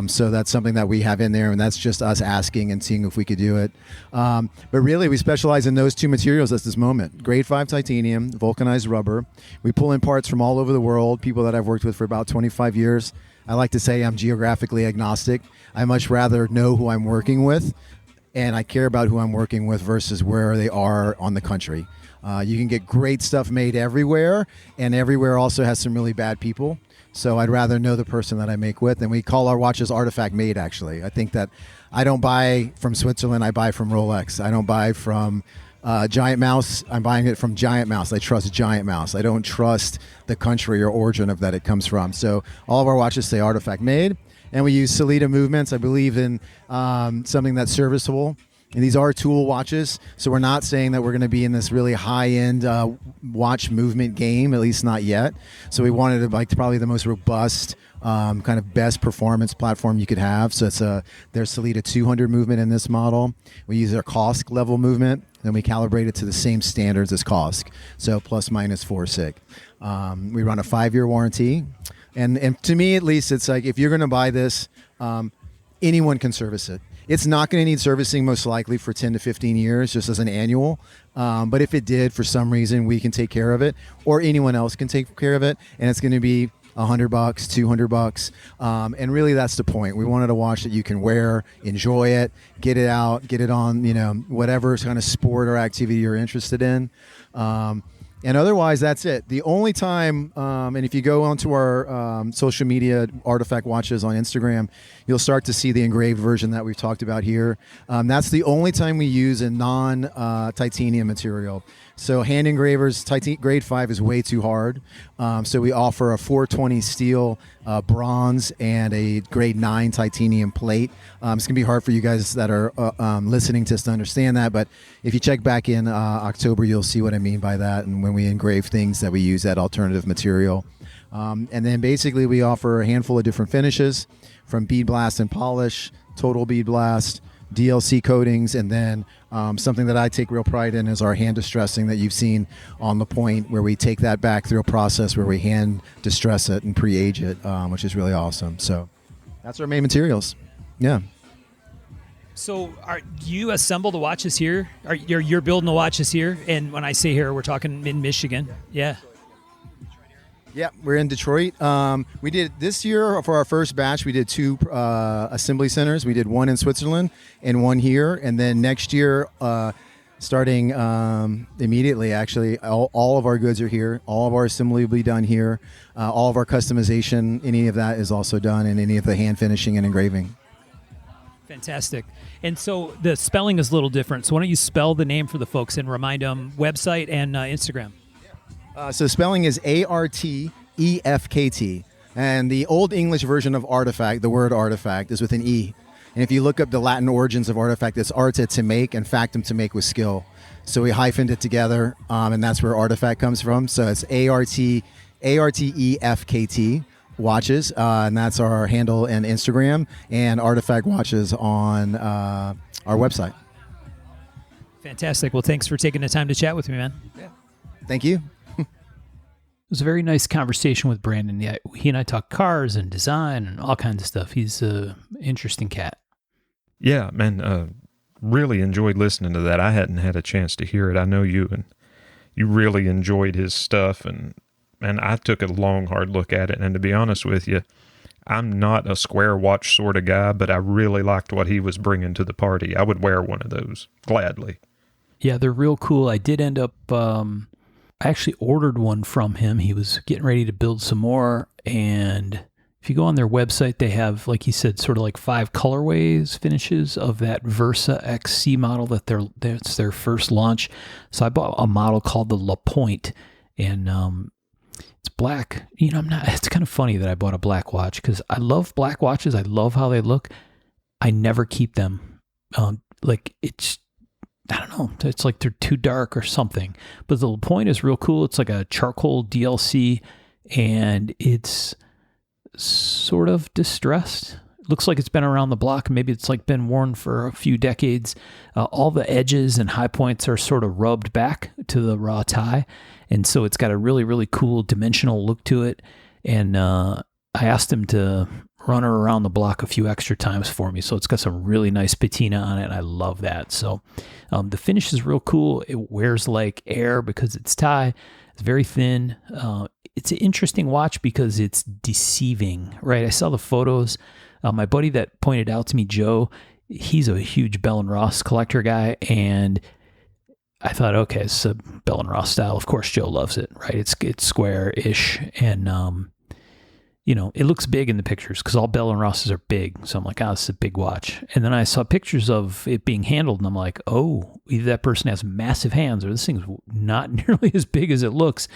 So that's something that we have in there, and that's just us asking and seeing if we could do it. But really, we specialize in those two materials at this moment. Grade 5 titanium, vulcanized rubber. We pull in parts from all over the world, people that I've worked with for about 25 years. I like to say I'm geographically agnostic. I much rather know who I'm working with, and I care about who I'm working with versus where they are on the country. You can get great stuff made everywhere, and everywhere also has some really bad people. So I'd rather know the person that I make with, and we call our watches artifact made, actually. I think that I don't buy from Switzerland, I buy from Rolex. I don't buy from Giant Mouse, I'm buying it from Giant Mouse. I trust Giant Mouse. I don't trust the country or origin of that it comes from. So all of our watches say artifact made, and we use Sellita movements. I believe in something that's serviceable. And these are tool watches, so we're not saying that we're going to be in this really high-end watch movement game, at least not yet. So we wanted to like probably the most robust, kind of best performance platform you could have. So it's there's Sellita 200 movement in this model. We use our COSC level movement, and we calibrate it to the same standards as COSC, so plus minus 4 sig. We run a 5-year warranty, and to me at least, it's like if you're going to buy this, anyone can service it. It's not going to need servicing most likely for 10 to 15 years just as an annual. But if it did, for some reason, we can take care of it, or anyone else can take care of it. And it's going to be $100, $200. And really that's the point. We wanted a watch that you can wear, enjoy it, get it out, get it on, whatever kind of sport or activity you're interested in. And otherwise, that's it. The only time, and if you go onto our social media, Artifact Watches on Instagram, you'll start to see the engraved version that we've talked about here. That's the only time we use a non-titanium material. So hand engravers, grade 5 is way too hard. So we offer a 420 steel, bronze, and a grade 9 titanium plate. It's going to be hard for you guys that are listening to us to understand that, but if you check back in October, you'll see what I mean by that, and when we engrave things that we use that alternative material. And then basically we offer a handful of different finishes, from bead blast and polish, total bead blast, DLC coatings, and then something that I take real pride in is our hand distressing that you've seen on the point, where we take that back through a process where we hand distress it and pre-age it, which is really awesome. So that's our main materials. Yeah. So do you assemble the watches here? You're building the watches here? And when I say here, we're talking in Michigan. Yeah. Yeah, we're in Detroit. We did this year for our first batch. We did 2 assembly centers. We did one in Switzerland and one here. And then next year, starting immediately, actually, all of our goods are here. All of our assembly will be done here. All of our customization, any of that is also done, and any of the hand finishing and engraving. Fantastic. And so the spelling is a little different. So why don't you spell the name for the folks and remind them website and Instagram? So the spelling is ARTEFKT. And the old English version of artifact, the word artifact, is with an E. And if you look up the Latin origins of artifact, it's arte to make and factum to make with skill. So we hyphened it together, and that's where artifact comes from. So it's ARTEFKT watches, and that's our handle and Instagram, and Artifact Watches on our website. Fantastic. Well, thanks for taking the time to chat with me, man. Thank you. was a very nice conversation with Brandon. Yeah, he and I talked cars and design and all kinds of stuff. He's an interesting cat. Yeah, man, really enjoyed listening to that. I hadn't had a chance to hear it. I know you, and you really enjoyed his stuff, and I took a long, hard look at it. And to be honest with you, I'm not a square watch sort of guy, but I really liked what he was bringing to the party. I would wear one of those gladly. Yeah, they're real cool. I did end up, I actually ordered one from him. He was getting ready to build some more. And if you go on their website, they have, like he said, sort of like 5 colorways, finishes of that Versa XC model that's their first launch. So I bought a model called the La Pointe, and it's black. You know, it's kind of funny that I bought a black watch because I love black watches. I love how they look. I never keep them. I don't know. It's like they're too dark or something. But the La Pointe is real cool. It's like a charcoal DLC, and it's sort of distressed. It looks like it's been around the block. Maybe it's like been worn for a few decades. All the edges and high points are sort of rubbed back to the raw tie. And so it's got a really, really cool dimensional look to it. And I asked him to run her around the block a few extra times for me. So it's got some really nice patina on it, and I love that. So the finish is real cool. It wears like air because it's tie. It's very thin. It's an interesting watch because it's deceiving, right? I saw the photos. My buddy that pointed out to me, Joe, he's a huge Bell & Ross collector guy, and I thought, okay, it's a Bell & Ross style. Of course, Joe loves it, right? It's square-ish, and it looks big in the pictures because all Bell & Rosses are big. So I'm like, this is a big watch. And then I saw pictures of it being handled, and I'm like, oh, either that person has massive hands or this thing's not nearly as big as it looks.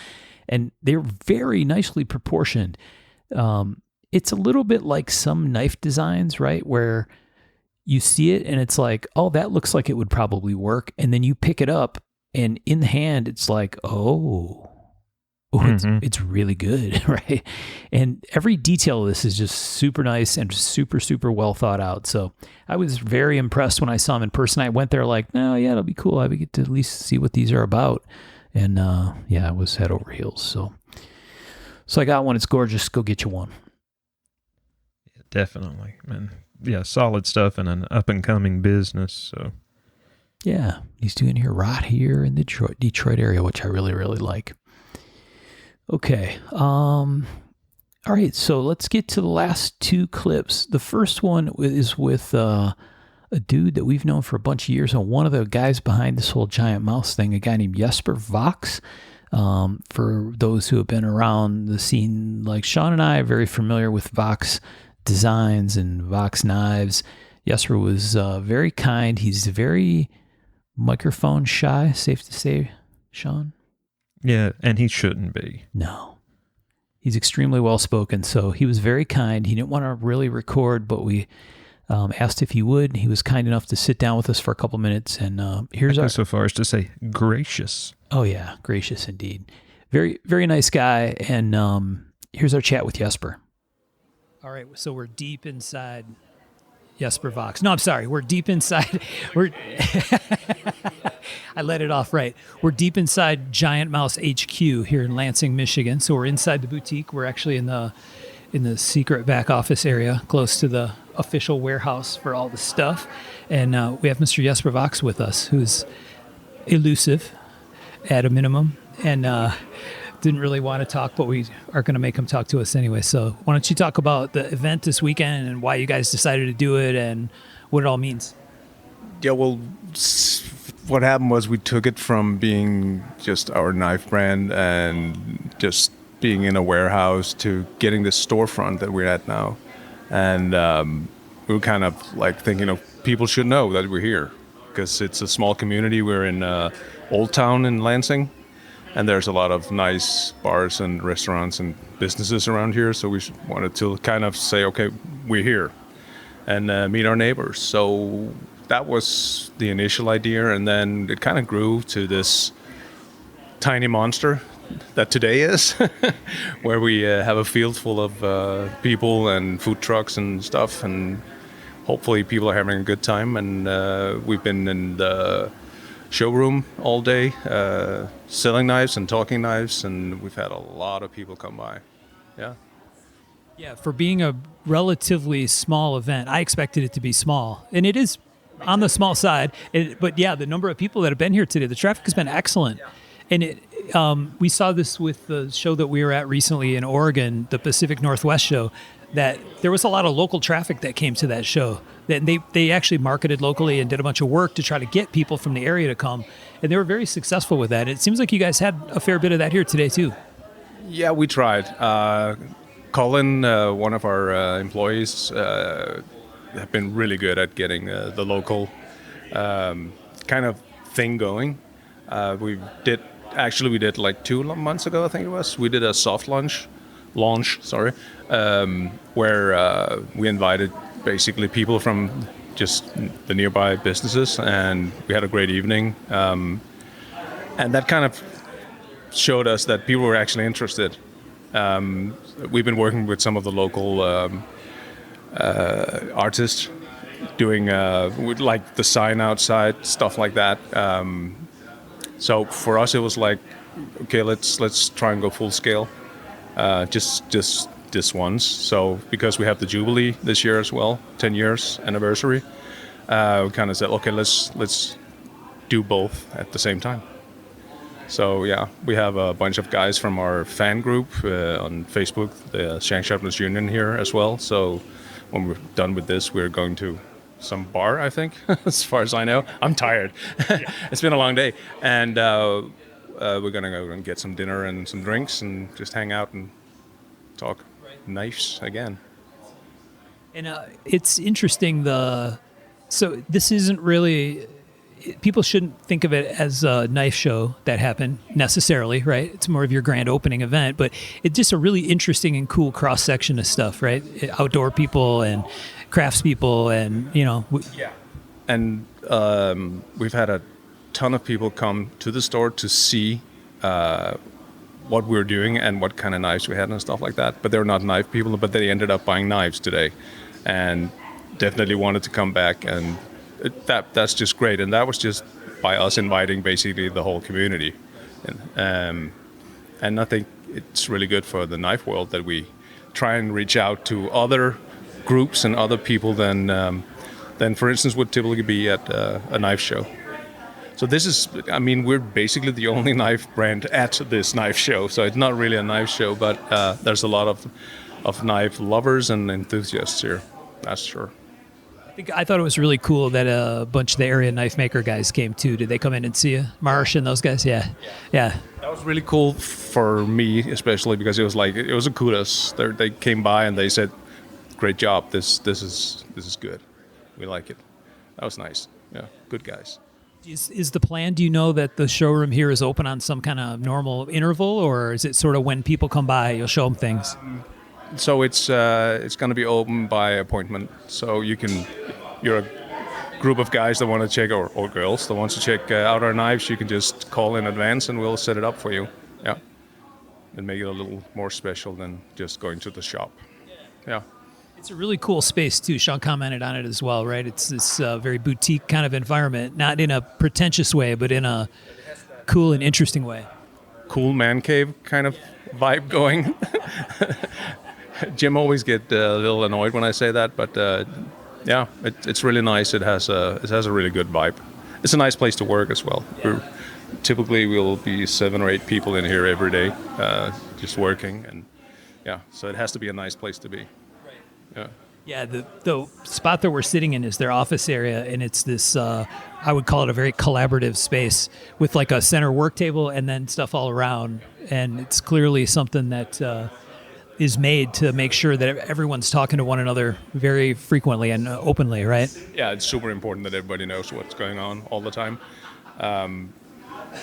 And they're very nicely proportioned. It's a little bit like some knife designs, right? Where you see it and it's like, oh, that looks like it would probably work. And then you pick it up and in the hand, it's like, it's really good, right? And every detail of this is just super nice and super, super well thought out. So I was very impressed when I saw him in person. I went there like, no, yeah, it'll be cool. I would get to at least see what these are about. And I was head over heels. So I got one. It's gorgeous. Go get you one. Yeah, definitely, man. Yeah, solid stuff in an up and coming business. So yeah, he's doing here right here in the Detroit area, which I really, really like. Okay. All right. So let's get to the last 2 clips. The first one is with a dude that we've known for a bunch of years, and one of the guys behind this whole giant mouse thing, a guy named Jesper Vox. For those who have been around the scene, like Sean and I are very familiar with Vox designs and Vox knives. Jesper was very kind. He's very microphone shy, safe to say, Sean? Yeah, and he shouldn't be. No. He's extremely well-spoken, so he was very kind. He didn't want to really record, but we asked if he would. He was kind enough to sit down with us for a couple minutes, and here's our... so far as to say gracious. Oh, yeah, gracious indeed. Very, very nice guy, and here's our chat with Jesper. All right, so we're deep inside Jesper Vox. No, I'm sorry. We're deep inside... I let it off right. We're deep inside Giant Mouse HQ here in Lansing, Michigan. So we're inside the boutique. We're actually in the secret back office area, close to the official warehouse for all the stuff. And we have Mr. Jesper Vox with us, who's elusive at a minimum, and didn't really want to talk, but we are going to make him talk to us anyway. So why don't you talk about the event this weekend and why you guys decided to do it and what it all means? Yeah, well, what happened was we took it from being just our knife brand and just being in a warehouse to getting this storefront that we're at now. And we were kind of like thinking, people should know that we're here because it's a small community. We're in Old Town in Lansing, and there's a lot of nice bars and restaurants and businesses around here. So we wanted to kind of say, okay, we're here and meet our neighbors. So that was the initial idea, and then it kind of grew to this tiny monster that today is, where we have a field full of people and food trucks and stuff, and hopefully people are having a good time. And we've been in the showroom all day, selling knives and talking knives, and we've had a lot of people come by. Yeah. Yeah, for being a relatively small event, I expected it to be small, and it is on the small side. But yeah, the number of people that have been here today, the traffic has been excellent. And we saw this with the show that we were at recently in Oregon, the Pacific Northwest show, that there was a lot of local traffic that came to that show. That they actually marketed locally and did a bunch of work to try to get people from the area to come. And they were very successful with that. It seems like you guys had a fair bit of that here today, too. Yeah, we tried. Colin, one of our employees, have been really good at getting the local kind of thing going. We did like 2 months ago, I think it was. We did a soft launch, where we invited basically people from just the nearby businesses, and we had a great evening. And that kind of showed us that people were actually interested. We've been working with some of the local artists, doing with like the sign outside, stuff like that. So for us, it was like, okay, let's try and go full scale, just this once. So because we have the Jubilee this year as well, 10 years anniversary, we kind of said, okay, let's do both at the same time. So yeah, we have a bunch of guys from our fan group on Facebook, the Shank Sharpness Union here as well. So when we're done with this, we're going to some bar, I think, as far as I know. I'm tired. It's been a long day. And we're going to go and get some dinner and some drinks and just hang out and talk knives again. And it's interesting, so this isn't really... People shouldn't think of it as a knife show that happened necessarily, right? It's more of your grand opening event, but it's just a really interesting and cool cross section of stuff, right? Outdoor people and craftspeople, and Yeah. And we've had a ton of people come to the store to see what we're doing and what kind of knives we had and stuff like that. But they're not knife people, but they ended up buying knives today, and definitely wanted to come back, and that's just great. And that was just by us inviting basically the whole community, and I think it's really good for the knife world that we try and reach out to other groups and other people than for instance would typically be at a knife show. So this is, I mean, we're basically the only knife brand at this knife show, so it's not really a knife show, but there's a lot of knife lovers and enthusiasts here, that's sure. I thought it was really cool that a bunch of the area knife maker guys came too. Did they come in and see you, Marsh and those guys? Yeah. That was really cool for me, especially because it was a kudos. They came by and they said, "Great job. This is good. We like it." That was nice. Yeah, good guys. Is the plan? Do you know that the showroom here is open on some kind of normal interval, or is it sort of when people come by, you'll show them things? So it's going to be open by appointment. So you're a group of guys that want to check, or girls that want to check out our knives. You can just call in advance and we'll set it up for you. Yeah, and make it a little more special than just going to the shop. Yeah. It's a really cool space too. Sean commented on it as well, right? It's this very boutique kind of environment, not in a pretentious way, but in a cool and interesting way. Cool man cave kind of vibe going. Jim always get a little annoyed when I say that, but yeah, it's really nice. It has a really good vibe. It's a nice place to work as well. Yeah. Typically, we'll be 7 or 8 people in here every day, just working, and yeah, so it has to be a nice place to be. Yeah. Yeah, the spot that we're sitting in is their office area, and it's this, I would call it a very collaborative space with like a center work table and then stuff all around, and it's clearly something that is made to make sure that everyone's talking to one another very frequently and openly, right? Yeah, it's super important that everybody knows what's going on all the time.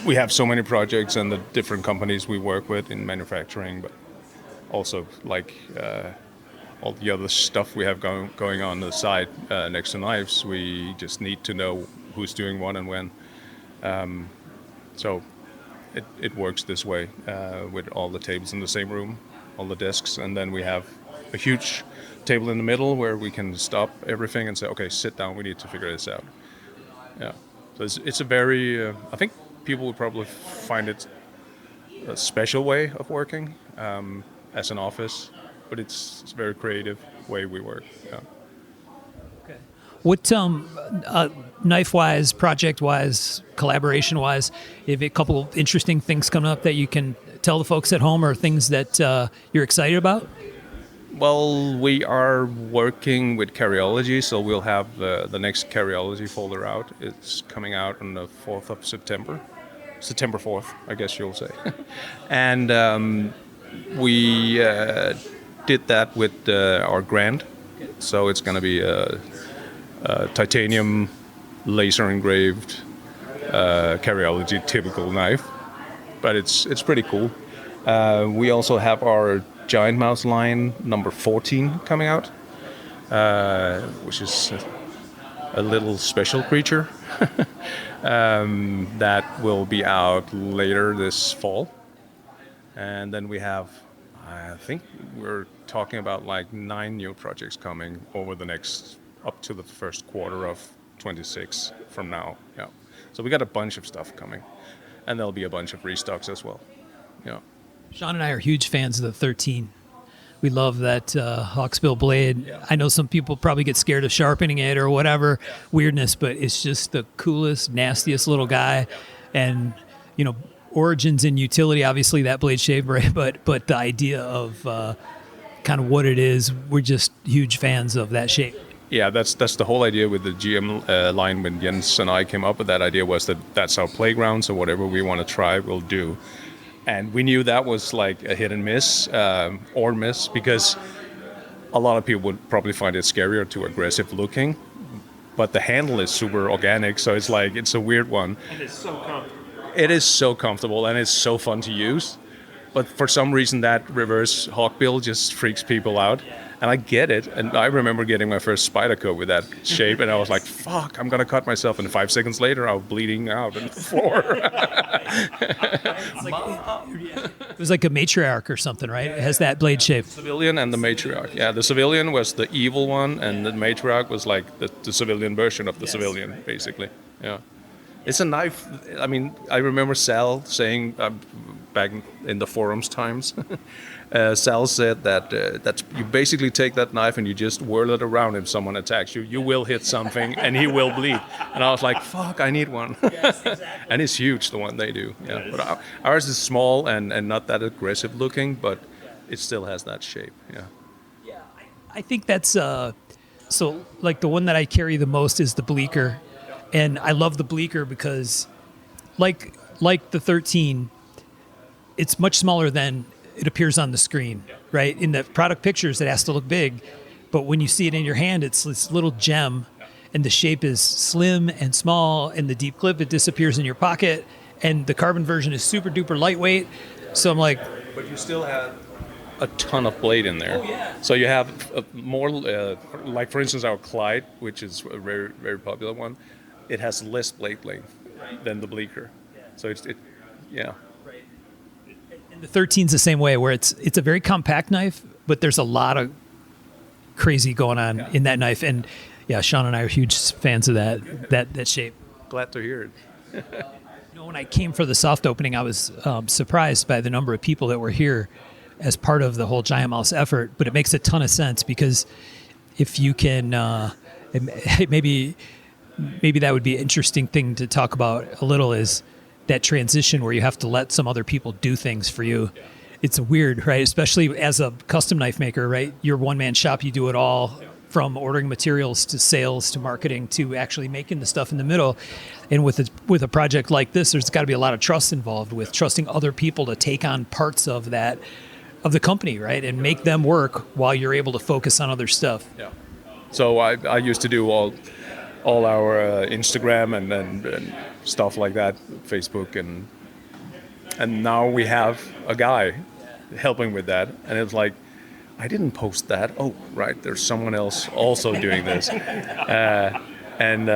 We have so many projects and the different companies we work with in manufacturing, but also like all the other stuff we have going on the side next to knives. We just need to know who's doing what and when. So it works this way with all the tables in the same room, all the desks, and then we have a huge table in the middle where we can stop everything and say, okay, sit down, we need to figure this out. Yeah. So it's a very, I think people would probably find it a special way of working as an office, but it's a very creative way we work. Yeah. What knife-wise, project-wise, collaboration-wise, if a couple of interesting things coming up that you can tell the folks at home, or things that you're excited about? Well, we are working with Carryology, so we'll have the next Carryology folder out. It's coming out on the 4th of September. September 4th, I guess you'll say. And we did that with our grant. So it's going to be a titanium laser engraved Carryology typical knife. But it's pretty cool. We also have our Giant Mouse line number 14 coming out, which is a little special creature that will be out later this fall. And then we have, I think we're talking about like 9 new projects coming over the next, up to the first quarter of 26 from now. Yeah. So we got a bunch of stuff coming, and there'll be a bunch of restocks as well. Yeah. Sean and I are huge fans of the 13. We love that Hawksbill blade. Yeah. I know some people probably get scared of sharpening it or whatever weirdness, but it's just the coolest, nastiest little guy. And, you know, origins and utility, obviously that blade shape, right? But the idea of kind of what it is, we're just huge fans of that shape. Yeah, that's the whole idea with the GM line. When Jens and I came up with that idea, was that that's our playground, so whatever we want to try, we'll do. And we knew that was like a hit and miss, or miss, because a lot of people would probably find it scary or too aggressive looking. But the handle is super organic, so it's like, it's a weird one. And it's so comfortable. It is so comfortable, and it's so fun to use. But for some reason, that reverse hawkbill just freaks people out. And I get it. And I remember getting my first Spyderco with that shape, and I was like, fuck, I'm going to cut myself. And 5 seconds later, I was bleeding out on the floor. It was like a matriarch or something, right? It has that blade shape. Civilian and the matriarch. Yeah, the civilian was the evil one, and the matriarch was like the civilian version of the civilian, basically. Yeah. It's a knife. I mean, I remember Sal saying back in the forums times, Sal said that you basically take that knife and you just whirl it around. If someone attacks you, you will hit something and he will bleed. And I was like, fuck, I need one. Yes, exactly. And it's huge, the one they do. Yeah, but ours is small and not that aggressive looking, but it still has that shape. Yeah. Yeah, I think that's so. Like the one that I carry the most is the Bleecker. And I love the Bleecker because, like the 13, it's much smaller than it appears on the screen, right? In the product pictures, it has to look big, but when you see it in your hand, it's this little gem, and the shape is slim and small, and the deep clip, it disappears in your pocket, and the carbon version is super duper lightweight. So I'm like... But you still have a ton of blade in there. Oh, yeah. So you have more, like for instance, our Clyde, which is a very, very popular one. It has less blade length than the Bleecker. Yeah. So yeah. Right. And the 13's the same way, where it's a very compact knife, but there's a lot of crazy going on in that knife. And yeah, Sean and I are huge fans of that shape. Glad to hear it. You know, when I came for the soft opening, I was surprised by the number of people that were here as part of the whole Giant Mouse effort. But it makes a ton of sense, because if you can, maybe that would be an interesting thing to talk about a little, is that transition where you have to let some other people do things for you. It's weird, right? Especially as a custom knife maker, right? You're one-man shop, you do it all, from ordering materials to sales to marketing to actually making the stuff in the middle. And with a project like this, there's got to be a lot of trust involved with trusting other people to take on parts of that, of the company, right? And make them work while you're able to focus on other stuff. Yeah. So I used to do all our Instagram and stuff like that, Facebook, and now we have a guy helping with that, and it's like, I didn't post that. Oh, right, there's someone else also doing this, and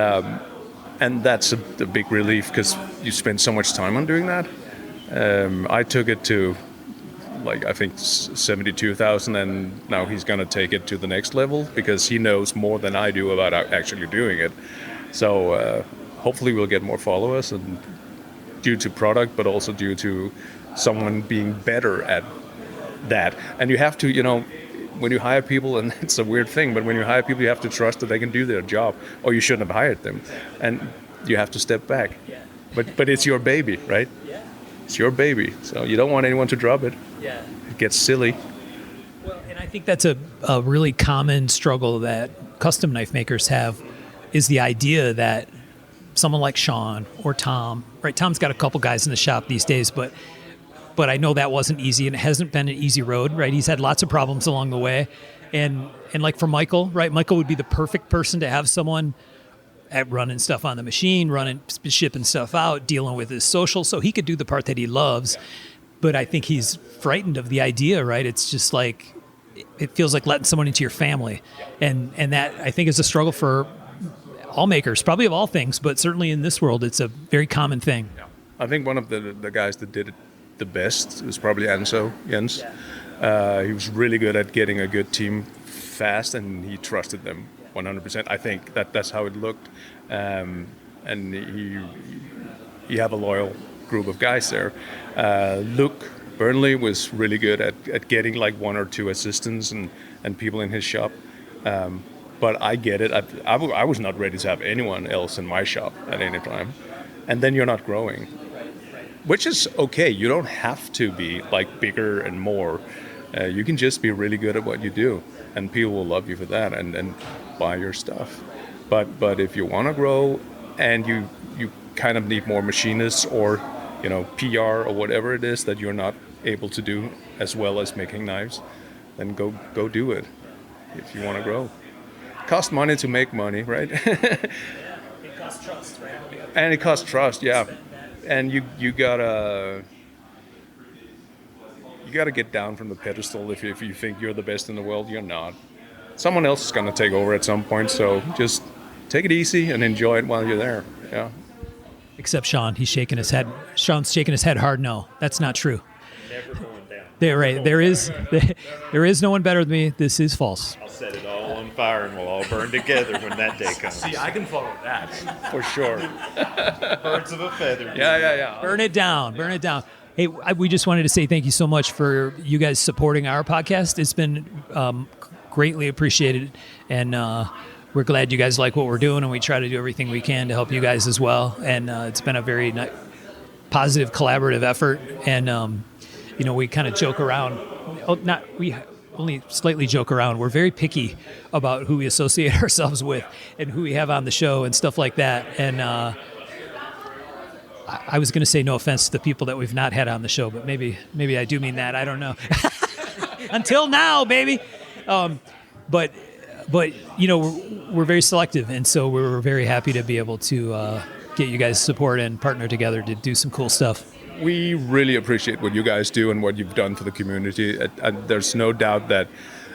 that's a big relief, because you spend so much time on doing that. I took it to, like, I think 72,000, and now he's going to take it to the next level, because he knows more than I do about actually doing it. So hopefully we'll get more followers, and due to product, but also due to someone being better at that. And you have to, when you hire people, and it's a weird thing, but when you hire people, you have to trust that they can do their job, or you shouldn't have hired them. And you have to step back. But it's your baby, right? It's your baby, so you don't want anyone to drop it. It gets silly. Well, and I think that's a really common struggle that custom knife makers have, is the idea that someone like Sean or Tom, right? Tom's got a couple guys in the shop these days, but I know that wasn't easy, and it hasn't been an easy road, right? He's had lots of problems along the way. And like for Michael, right? Michael would be the perfect person to have someone at running stuff on the machine, shipping stuff out, dealing with his social, so he could do the part that he loves. But I think he's frightened of the idea, right? It's just like, it feels like letting someone into your family. And that, I think, is a struggle for all makers, probably of all things, but certainly in this world, it's a very common thing. I think one of the guys that did it the best was probably Jens. He was really good at getting a good team fast, and he trusted them 100%. I think that's how it looked. And he have a loyal group of guys there. Luke Burnley was really good at getting like one or two assistants and people in his shop. But I get it. I was not ready to have anyone else in my shop at any time. And then you're not growing, which is okay. You don't have to be like bigger and more. You can just be really good at what you do, and people will love you for that and buy your stuff. But if you want to grow and you kind of need more machinists or PR or whatever it is that you're not able to do as well as making knives, then go do it if you want to grow. It costs money to make money, right? It costs trust, right? And it costs trust, yeah. And you gotta get down from the pedestal if you think you're the best in the world. You're not. Someone else is gonna take over at some point. So just take it easy and enjoy it while you're there. Yeah. Except Sean, he's shaking his head. Sean's shaking his head hard. No, that's not true. Never going down. There is no one better than me. This is false. I'll set it all on fire and we'll all burn together when that day comes. See, I can follow that for sure. Birds of a feather. Yeah. Burn it down. Hey, we just wanted to say thank you so much for you guys supporting our podcast. It's been greatly appreciated, and we're glad you guys like what we're doing, and we try to do everything we can to help you guys as well. And it's been a very positive, collaborative effort. And we kind of joke around. We only slightly joke around. We're very picky about who we associate ourselves with and who we have on the show and stuff like that. And I was going to say no offense to the people that we've not had on the show, but maybe I do mean that. I don't know. Until now, baby. But we're very selective, and so we're very happy to be able to get you guys support and partner together to do some cool stuff. We really appreciate what you guys do and what you've done for the community. And there's no doubt that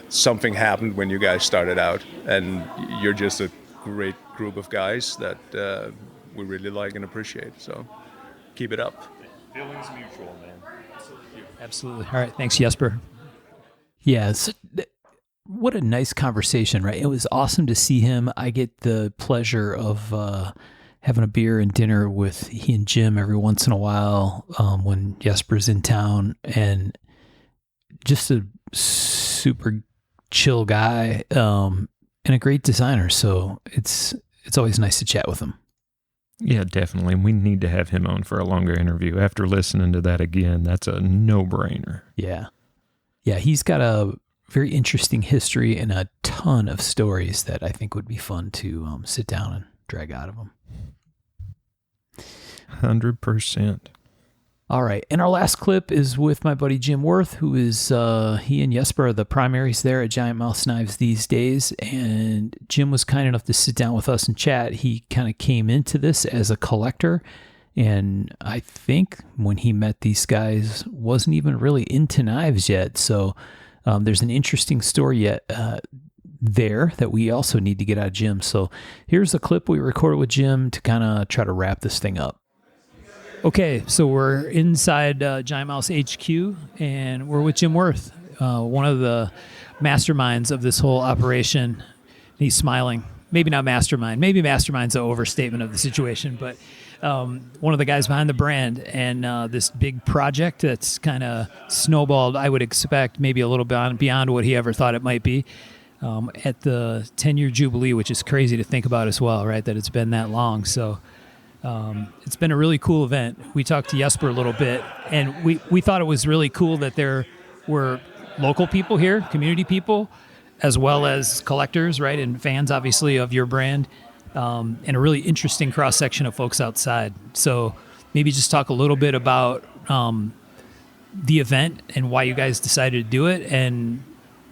something happened when you guys started out, and you're just a great group of guys that we really like and appreciate. So keep it up. Feelings mutual, man. Absolutely. All right. Thanks, Jesper. Yeah. What a nice conversation, right? It was awesome to see him. I get the pleasure of having a beer and dinner with he and Jim every once in a while when Jesper's in town, and just a super chill guy and a great designer. So it's always nice to chat with him. Yeah, definitely. We need to have him on for a longer interview. After listening to that again, that's a no-brainer. Yeah. Yeah, he's got a very interesting history and a ton of stories that I think would be fun to sit down and drag out of him. 100%. All right. And our last clip is with my buddy Jim Worth, who is, he and Jesper are the primaries there at Giant Mouse Knives these days. And Jim was kind enough to sit down with us and chat. He kind of came into this as a collector. And I think when he met these guys, wasn't even really into knives yet. So there's an interesting story yet there that we also need to get out of Jim. So here's the clip we recorded with Jim to kind of try to wrap this thing up. Okay, so we're inside Giant Mouse HQ, and we're with Jim Worth, one of the masterminds of this whole operation. He's smiling. maybe not mastermind. Maybe mastermind's an overstatement of the situation, but one of the guys behind the brand, and this big project that's kind of snowballed, I would expect maybe a little beyond what he ever thought it might be, at the 10-year Jubilee, which is crazy to think about as well, right, that it's been that long. So it's been a really cool event. We talked to Jesper a little bit, and we thought it was really cool that there were local people here, community people, as well as collectors, right, and fans, obviously, of your brand, and a really interesting cross-section of folks outside. So maybe just talk a little bit about the event and why you guys decided to do it and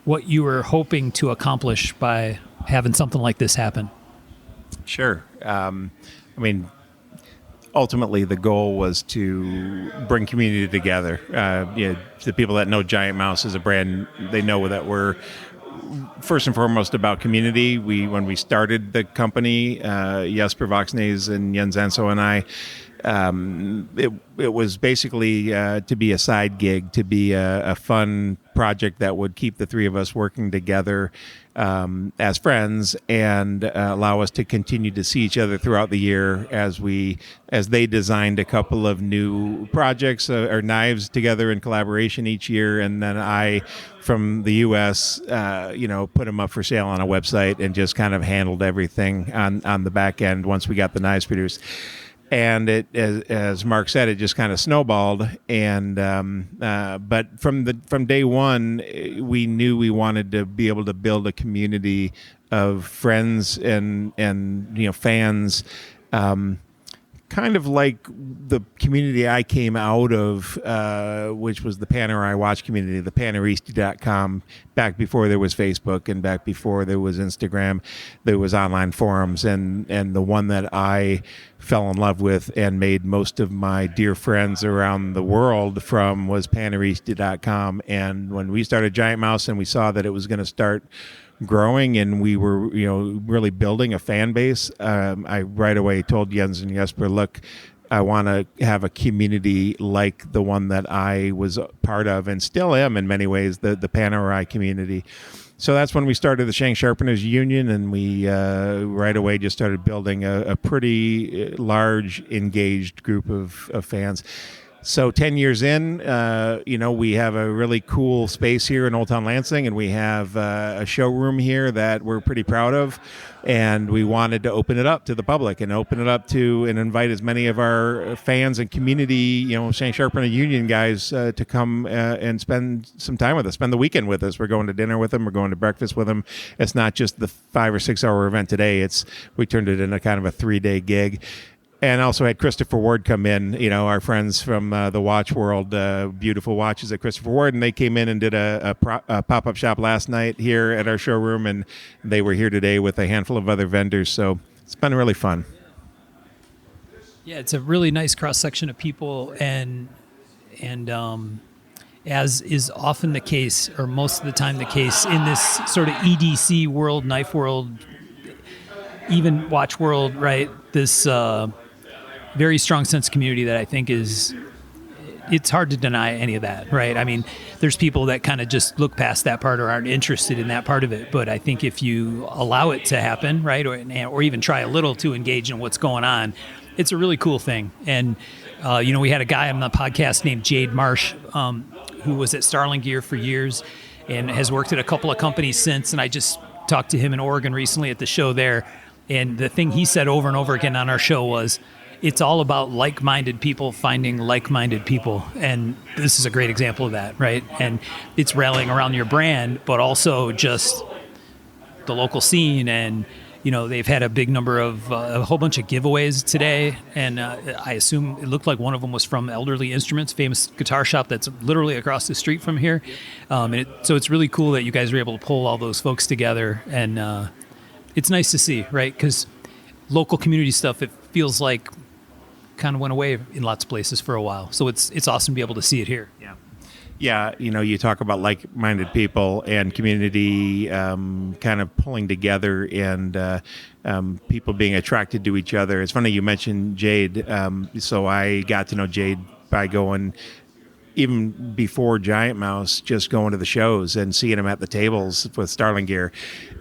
what you were hoping to accomplish by having something like this happen. Sure. I mean, ultimately, the goal was to bring community together. The people that know Giant Mouse as a brand, they know that we're first and foremost about community. When we started the company, Jesper Voxnays and Jens Enso and I, it was basically to be a side gig, to be a fun project that would keep the three of us working together as friends and allow us to continue to see each other throughout the year as they designed a couple of new projects or knives together in collaboration each year, and then I, from the U.S., put them up for sale on a website and just kind of handled everything on the back end once we got the knives produced. And it, as Mark said, it just kind of snowballed. And but from day one, we knew we wanted to be able to build a community of friends and fans, kind of like the community I came out of, which was the Panerai watch community, the Paneristi.com, back before there was Facebook and back before there was Instagram, there was online forums, and the one that I fell in love with and made most of my dear friends around the world from was Paneristi.com. And when we started Giant Mouse and we saw that it was going to start growing and we were really building a fan base, I right away told Jens and Jesper, look, I want to have a community like the one that I was part of and still am in many ways, the Panerai community. So that's when we started the Shank Sharpeners Union, and we right away just started building a pretty large engaged group of fans. So 10 years in, we have a really cool space here in Old Town Lansing, and we have a showroom here that we're pretty proud of. And we wanted to open it up to the public and invite as many of our fans and community, Shank Sharpener Union guys to come and spend some time with us, spend the weekend with us. We're going to dinner with them. We're going to breakfast with them. It's not just the 5 or 6 hour event today. We turned it into kind of a 3-day gig. And also had Christopher Ward come in, our friends from the watch world, Beautiful Watches at Christopher Ward, and they came in and did a pop-up shop last night here at our showroom, and they were here today with a handful of other vendors, so it's been really fun. Yeah, it's a really nice cross-section of people, and as is often the case, or most of the time the case, in this sort of EDC world, knife world, even watch world, right, this very strong sense of community that I think it's hard to deny any of that, right? I mean, there's people that kind of just look past that part or aren't interested in that part of it. But I think if you allow it to happen, right, or even try a little to engage in what's going on, it's a really cool thing. And, we had a guy on the podcast named Jade Marsh, who was at Starling Gear for years and has worked at a couple of companies since. And I just talked to him in Oregon recently at the show there. And the thing he said over and over again on our show was, it's all about like-minded people finding like-minded people. And this is a great example of that, right? And it's rallying around your brand, but also just the local scene. And, they've had a big number of, a whole bunch of giveaways today. And I assume it looked like one of them was from Elderly Instruments, famous guitar shop that's literally across the street from here. So it's really cool that you guys were able to pull all those folks together. And it's nice to see, right? Because local community stuff, it feels like kind of went away in lots of places for a while. So it's awesome to be able to see it here. Yeah, you talk about like-minded people and community kind of pulling together and people being attracted to each other. It's funny you mentioned Jade. So I got to know Jade by going, even before Giant Mouse, just going to the shows and seeing him at the tables with Starling Gear.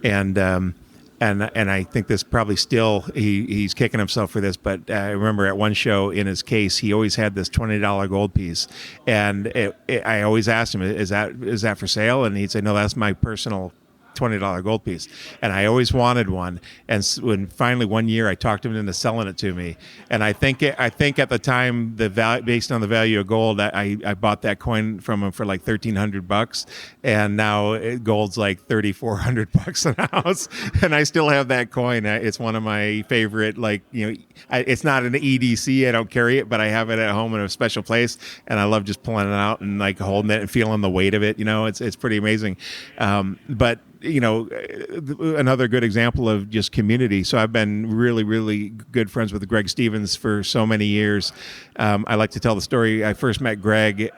And And I think this probably still he's kicking himself for this, but I remember at one show in his case he always had this $20 gold piece, and I always asked him, is that for sale? And he'd say, no, that's my personal $20 gold piece, and I always wanted one. And when finally one year I talked him into selling it to me, and I think at the time the value, based on the value of gold, I bought that coin from him for like $1,300, and now gold's like $3,400 an ounce, and I still have that coin. It's one of my favorite. Like, it's not an EDC. I don't carry it, but I have it at home in a special place, and I love just pulling it out and like holding it and feeling the weight of it. It's pretty amazing. But another good example of just community. So I've been really, really good friends with Greg Stevens for so many years. I like to tell the story. I first met Greg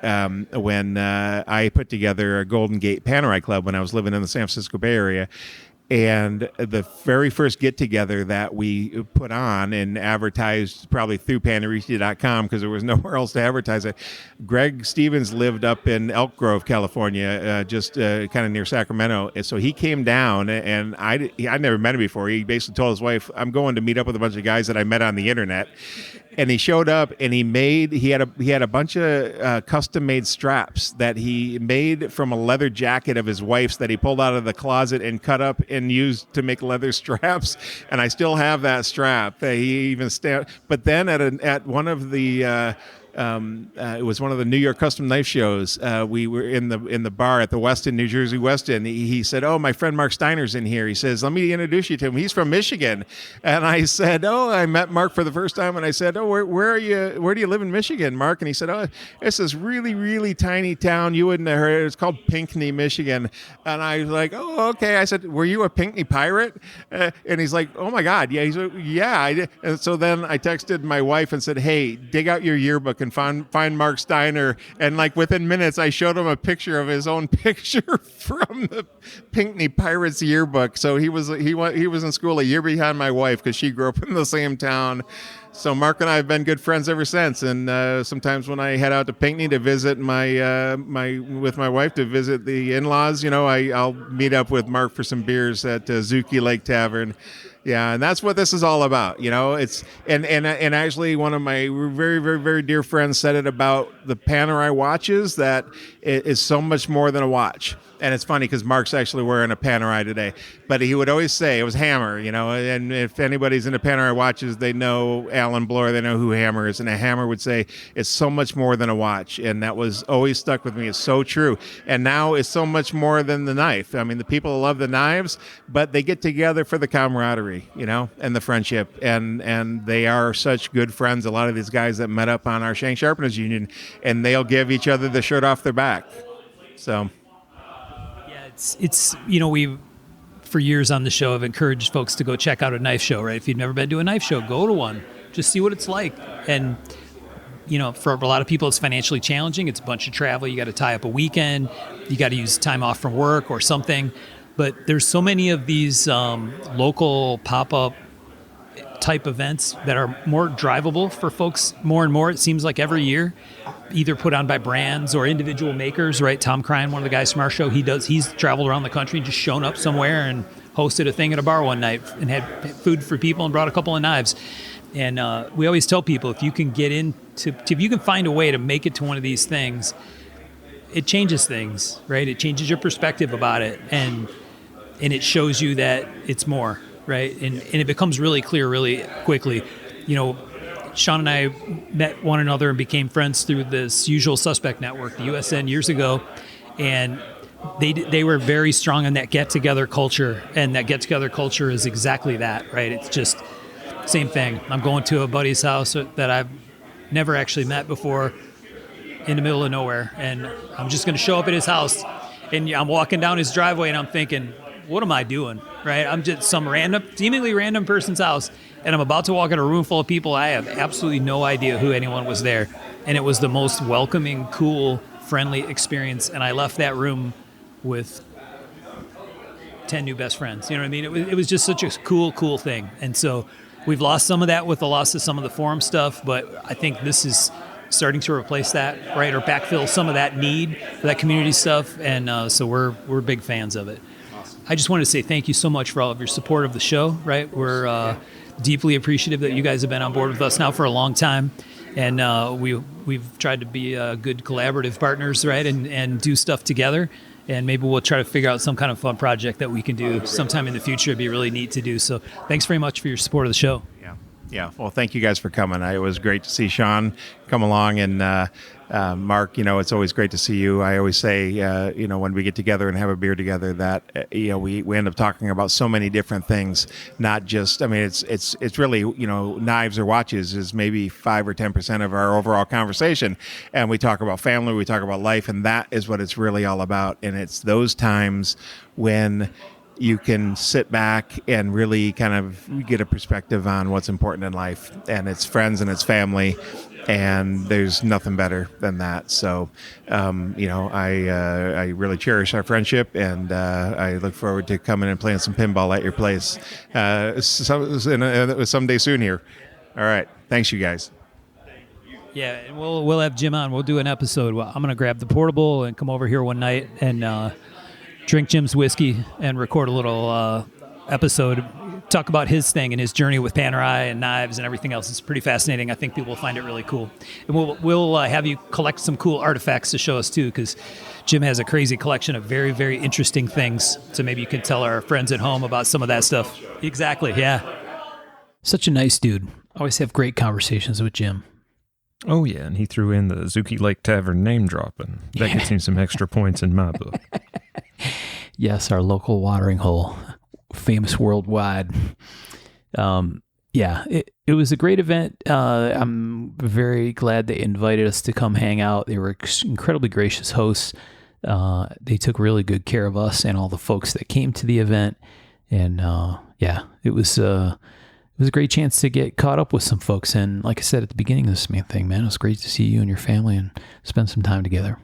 when I put together a Golden Gate Panerai Club when I was living in the San Francisco Bay Area. And the very first get-together that we put on and advertised probably through Panerai.com because there was nowhere else to advertise it. Greg Stevens lived up in Elk Grove, California, just kind of near Sacramento. And so he came down, and I'd never met him before. He basically told his wife, I'm going to meet up with a bunch of guys that I met on the internet. And he showed up, and he had a bunch of custom-made straps that he made from a leather jacket of his wife's that he pulled out of the closet and cut up and used to make leather straps. And I still have that strap. He even but then at one of the it was one of the New York Custom Knife shows. We were in the bar at the Westin, New Jersey Westin. He said, "Oh, my friend Mark Steiner's in here." He says, "Let me introduce you to him. He's from Michigan." And I said, "Oh, I met Mark for the first time." And I said, "Oh, where are you? Where do you live in Michigan, Mark?" And he said, "Oh, it's this really, really tiny town. You wouldn't have heard. It's called Pinckney, Michigan." And I was like, "Oh, okay." I said, "Were you a Pinckney pirate?" And he's like, "Oh my God, yeah." He's like, "Yeah, I did." And so then I texted my wife and said, "Hey, dig out your yearbook and find Mark Steiner." And like within minutes, I showed him a picture of his own picture from the Pinckney Pirates yearbook. So he was in school a year behind my wife because she grew up in the same town. So Mark and I have been good friends ever since. And sometimes when I head out to Pinckney to visit with my wife to visit the in-laws, I'll meet up with Mark for some beers at Zuki Lake Tavern. Yeah, and that's what this is all about. It's and actually one of my very, very, very dear friends said it about the Panerai watches, that it is so much more than a watch. And it's funny because Mark's actually wearing a Panerai today, but he would always say it was Hammer, and if anybody's into Panerai watches, they know Alan Bloor, they know who Hammer is, and a Hammer would say it's so much more than a watch, and that was always stuck with me. It's so true. And now it's so much more than the knife. I mean, the people love the knives, but they get together for the camaraderie, and the friendship, and they are such good friends. A lot of these guys that met up on our Shank Sharpeners Union, and they'll give each other the shirt off their back. So. It's we for years on the show have encouraged folks to go check out a knife show, right? If you've never been to a knife show, go to one. Just see what it's like. And, for a lot of people, it's financially challenging. It's a bunch of travel. You got to tie up a weekend. You got to use time off from work or something. But there's so many of these local pop-up type events that are more drivable for folks more and more. It seems like every year, either put on by brands or individual makers, right? Tom Crine, one of the guys from our show, he's traveled around the country and just shown up somewhere and hosted a thing at a bar one night and had food for people and brought a couple of knives. And we always tell people, if you can if you can find a way to make it to one of these things, it changes things, right? It changes your perspective about it, and it shows you that it's more. Right, and it becomes really clear really quickly. Sean and I met one another and became friends through this Usual Suspect network, the USN, years ago, and they were very strong on that get-together culture, and that get-together culture is exactly that, right? It's just same thing. I'm going to a buddy's house that I've never actually met before in the middle of nowhere, and I'm just going to show up at his house, and I'm walking down his driveway, and I'm thinking, what am I doing, right? I'm just some seemingly random person's house, and I'm about to walk in a room full of people. I have absolutely no idea who anyone was there, and it was the most welcoming, cool, friendly experience, and I left that room with 10 new best friends. You know what I mean? It was just such a cool thing, and so we've lost some of that with the loss of some of the forum stuff, but I think this is starting to replace that, right, or backfill some of that need for that community stuff, and so we're big fans of it. I just wanted to say thank you so much for all of your support of the show, right? We're deeply appreciative that you guys have been on board with us now for a long time. And we've tried to be good collaborative partners, right? And do stuff together. And maybe we'll try to figure out some kind of fun project that we can do sometime in the future. It'd be really neat to do. So thanks very much for your support of the show. Yeah. Well, thank you guys for coming. It was great to see Sean come along, and Mark, it's always great to see you. I always say, when we get together and have a beer together, that we end up talking about so many different things. Not just, it's really, knives or watches is maybe 5 or 10% of our overall conversation, and we talk about family, we talk about life, and that is what it's really all about. And it's those times when you can sit back and really kind of get a perspective on what's important in life, and it's friends and it's family, and there's nothing better than that. So, I really cherish our friendship, and I look forward to coming and playing some pinball at your place someday soon here. All right. Thanks, you guys. Yeah, and we'll have Jim on. We'll do an episode. Well, I'm going to grab the portable and come over here one night and drink Jim's whiskey and record a little episode, talk about his thing and his journey with Panerai and knives and everything else. It's pretty fascinating. I think people will find it really cool. And we'll have you collect some cool artifacts to show us too, because Jim has a crazy collection of very, very interesting things. So maybe you can tell our friends at home about some of that stuff. Exactly, yeah. Such a nice dude. Always have great conversations with Jim. Oh, yeah, and he threw in the Zuki Lake Tavern name dropping. That gets him some extra points in my book. Yes, our local watering hole, famous worldwide. It was a great event. I'm very glad they invited us to come hang out. They were incredibly gracious hosts. They took really good care of us and all the folks that came to the event. And it was a great chance to get caught up with some folks. And like I said at the beginning of this thing, man, it was great to see you and your family and spend some time together.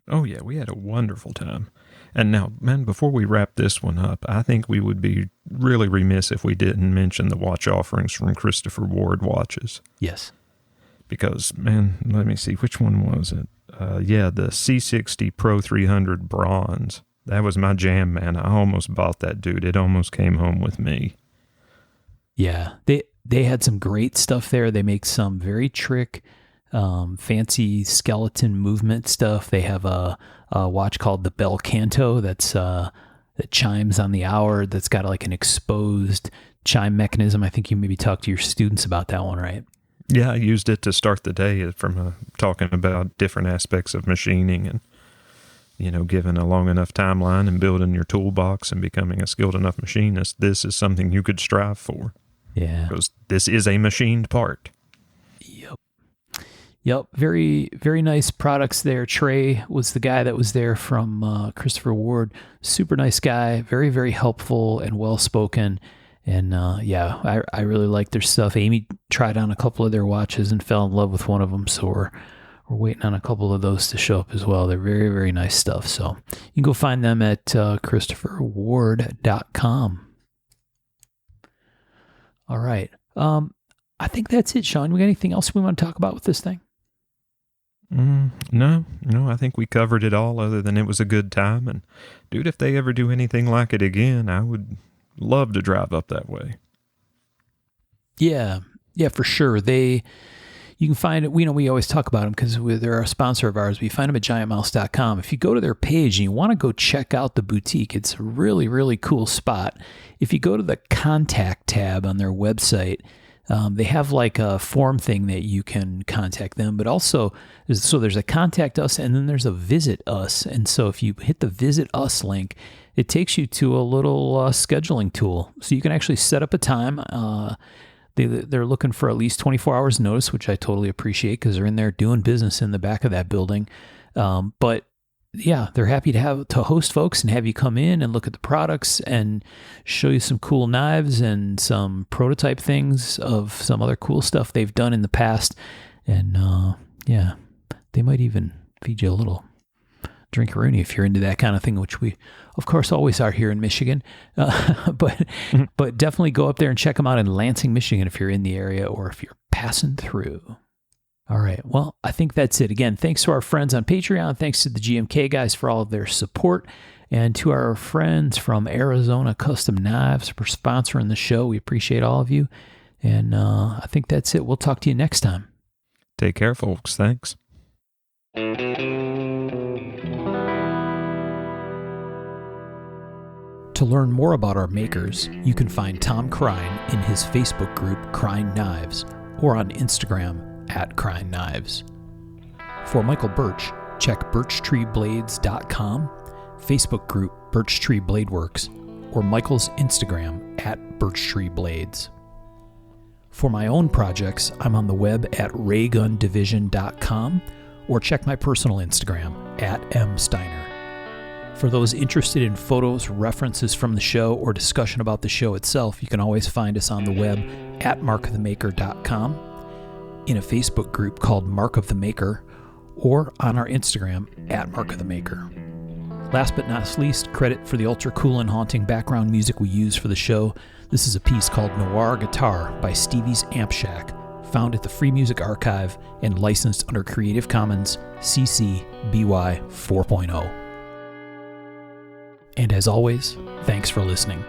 Oh, yeah, we had a wonderful time. And now, man, before we wrap this one up, I think we would be really remiss if we didn't mention the watch offerings from Christopher Ward Watches. Yes. Because, man, let me see, which one was it? The C60 Pro 300 Bronze. That was my jam, man. I almost bought that, dude. It almost came home with me. Yeah, they had some great stuff there. They make some very fancy skeleton movement stuff. They have a watch called the Bel Canto that chimes on the hour, that's got like an exposed chime mechanism. I think you maybe talked to your students about that one, right? Yeah, I used it to start the day from talking about different aspects of machining and, given a long enough timeline and building your toolbox and becoming a skilled enough machinist. This is something you could strive for. Yeah. Because this is a machined part. Yep. Very, very nice products there. Trey was the guy that was there from Christopher Ward. Super nice guy. Very, very helpful and well-spoken. And I really like their stuff. Amy tried on a couple of their watches and fell in love with one of them. So we're waiting on a couple of those to show up as well. They're very, very nice stuff. So you can go find them at ChristopherWard.com. All right. I think that's it, Sean. We got anything else we want to talk about with this thing? No, I think we covered it all, other than it was a good time. And dude, if they ever do anything like it again, I would love to drive up that way. Yeah, for sure. You can find it. We always talk about them because they're a sponsor of ours. We find them at giantmouse.com. If you go to their page and you want to go check out the boutique, it's a really, really cool spot. If you go to the contact tab on their website, they have like a form thing that you can contact them, but also there's a contact us and then there's a visit us. And so if you hit the visit us link, it takes you to a little scheduling tool. So you can actually set up a time. They're looking for at least 24 hours notice, which I totally appreciate because they're in there doing business in the back of that building. But yeah, they're happy to host folks and have you come in and look at the products and show you some cool knives and some prototype things of some other cool stuff they've done in the past. And they might even feed you a little drinkaroonie if you're into that kind of thing, which we, of course, always are here in Michigan. But definitely go up there and check them out in Lansing, Michigan if you're in the area or if you're passing through. All right. Well, I think that's it. Again, thanks to our friends on Patreon. Thanks to the GMK guys for all of their support. And to our friends from Arizona Custom Knives for sponsoring the show, we appreciate all of you. And I think that's it. We'll talk to you next time. Take care, folks. Thanks. To learn more about our makers, you can find Tom Crine in his Facebook group Crine Knives or on Instagram @Crine Knives. For Michael Birch, check birchtreeblades.com, Facebook group Birch Tree Blade Works, or Michael's Instagram @BirchtreeBlades. For my own projects, I'm on the web at raygundivision.com or check my personal Instagram @msteiner. For those interested in photos, references from the show, or discussion about the show itself, you can always find us on the web at markofthemaker.com, in a Facebook group called Mark of the Maker, or on our Instagram @markofthemaker. Last but not least, credit for the ultra cool and haunting background music we use for the show. This is a piece called Noir Guitar by Stevie's Amp Shack, found at the Free Music Archive and licensed under Creative Commons CC BY 4.0. And as always, thanks for listening.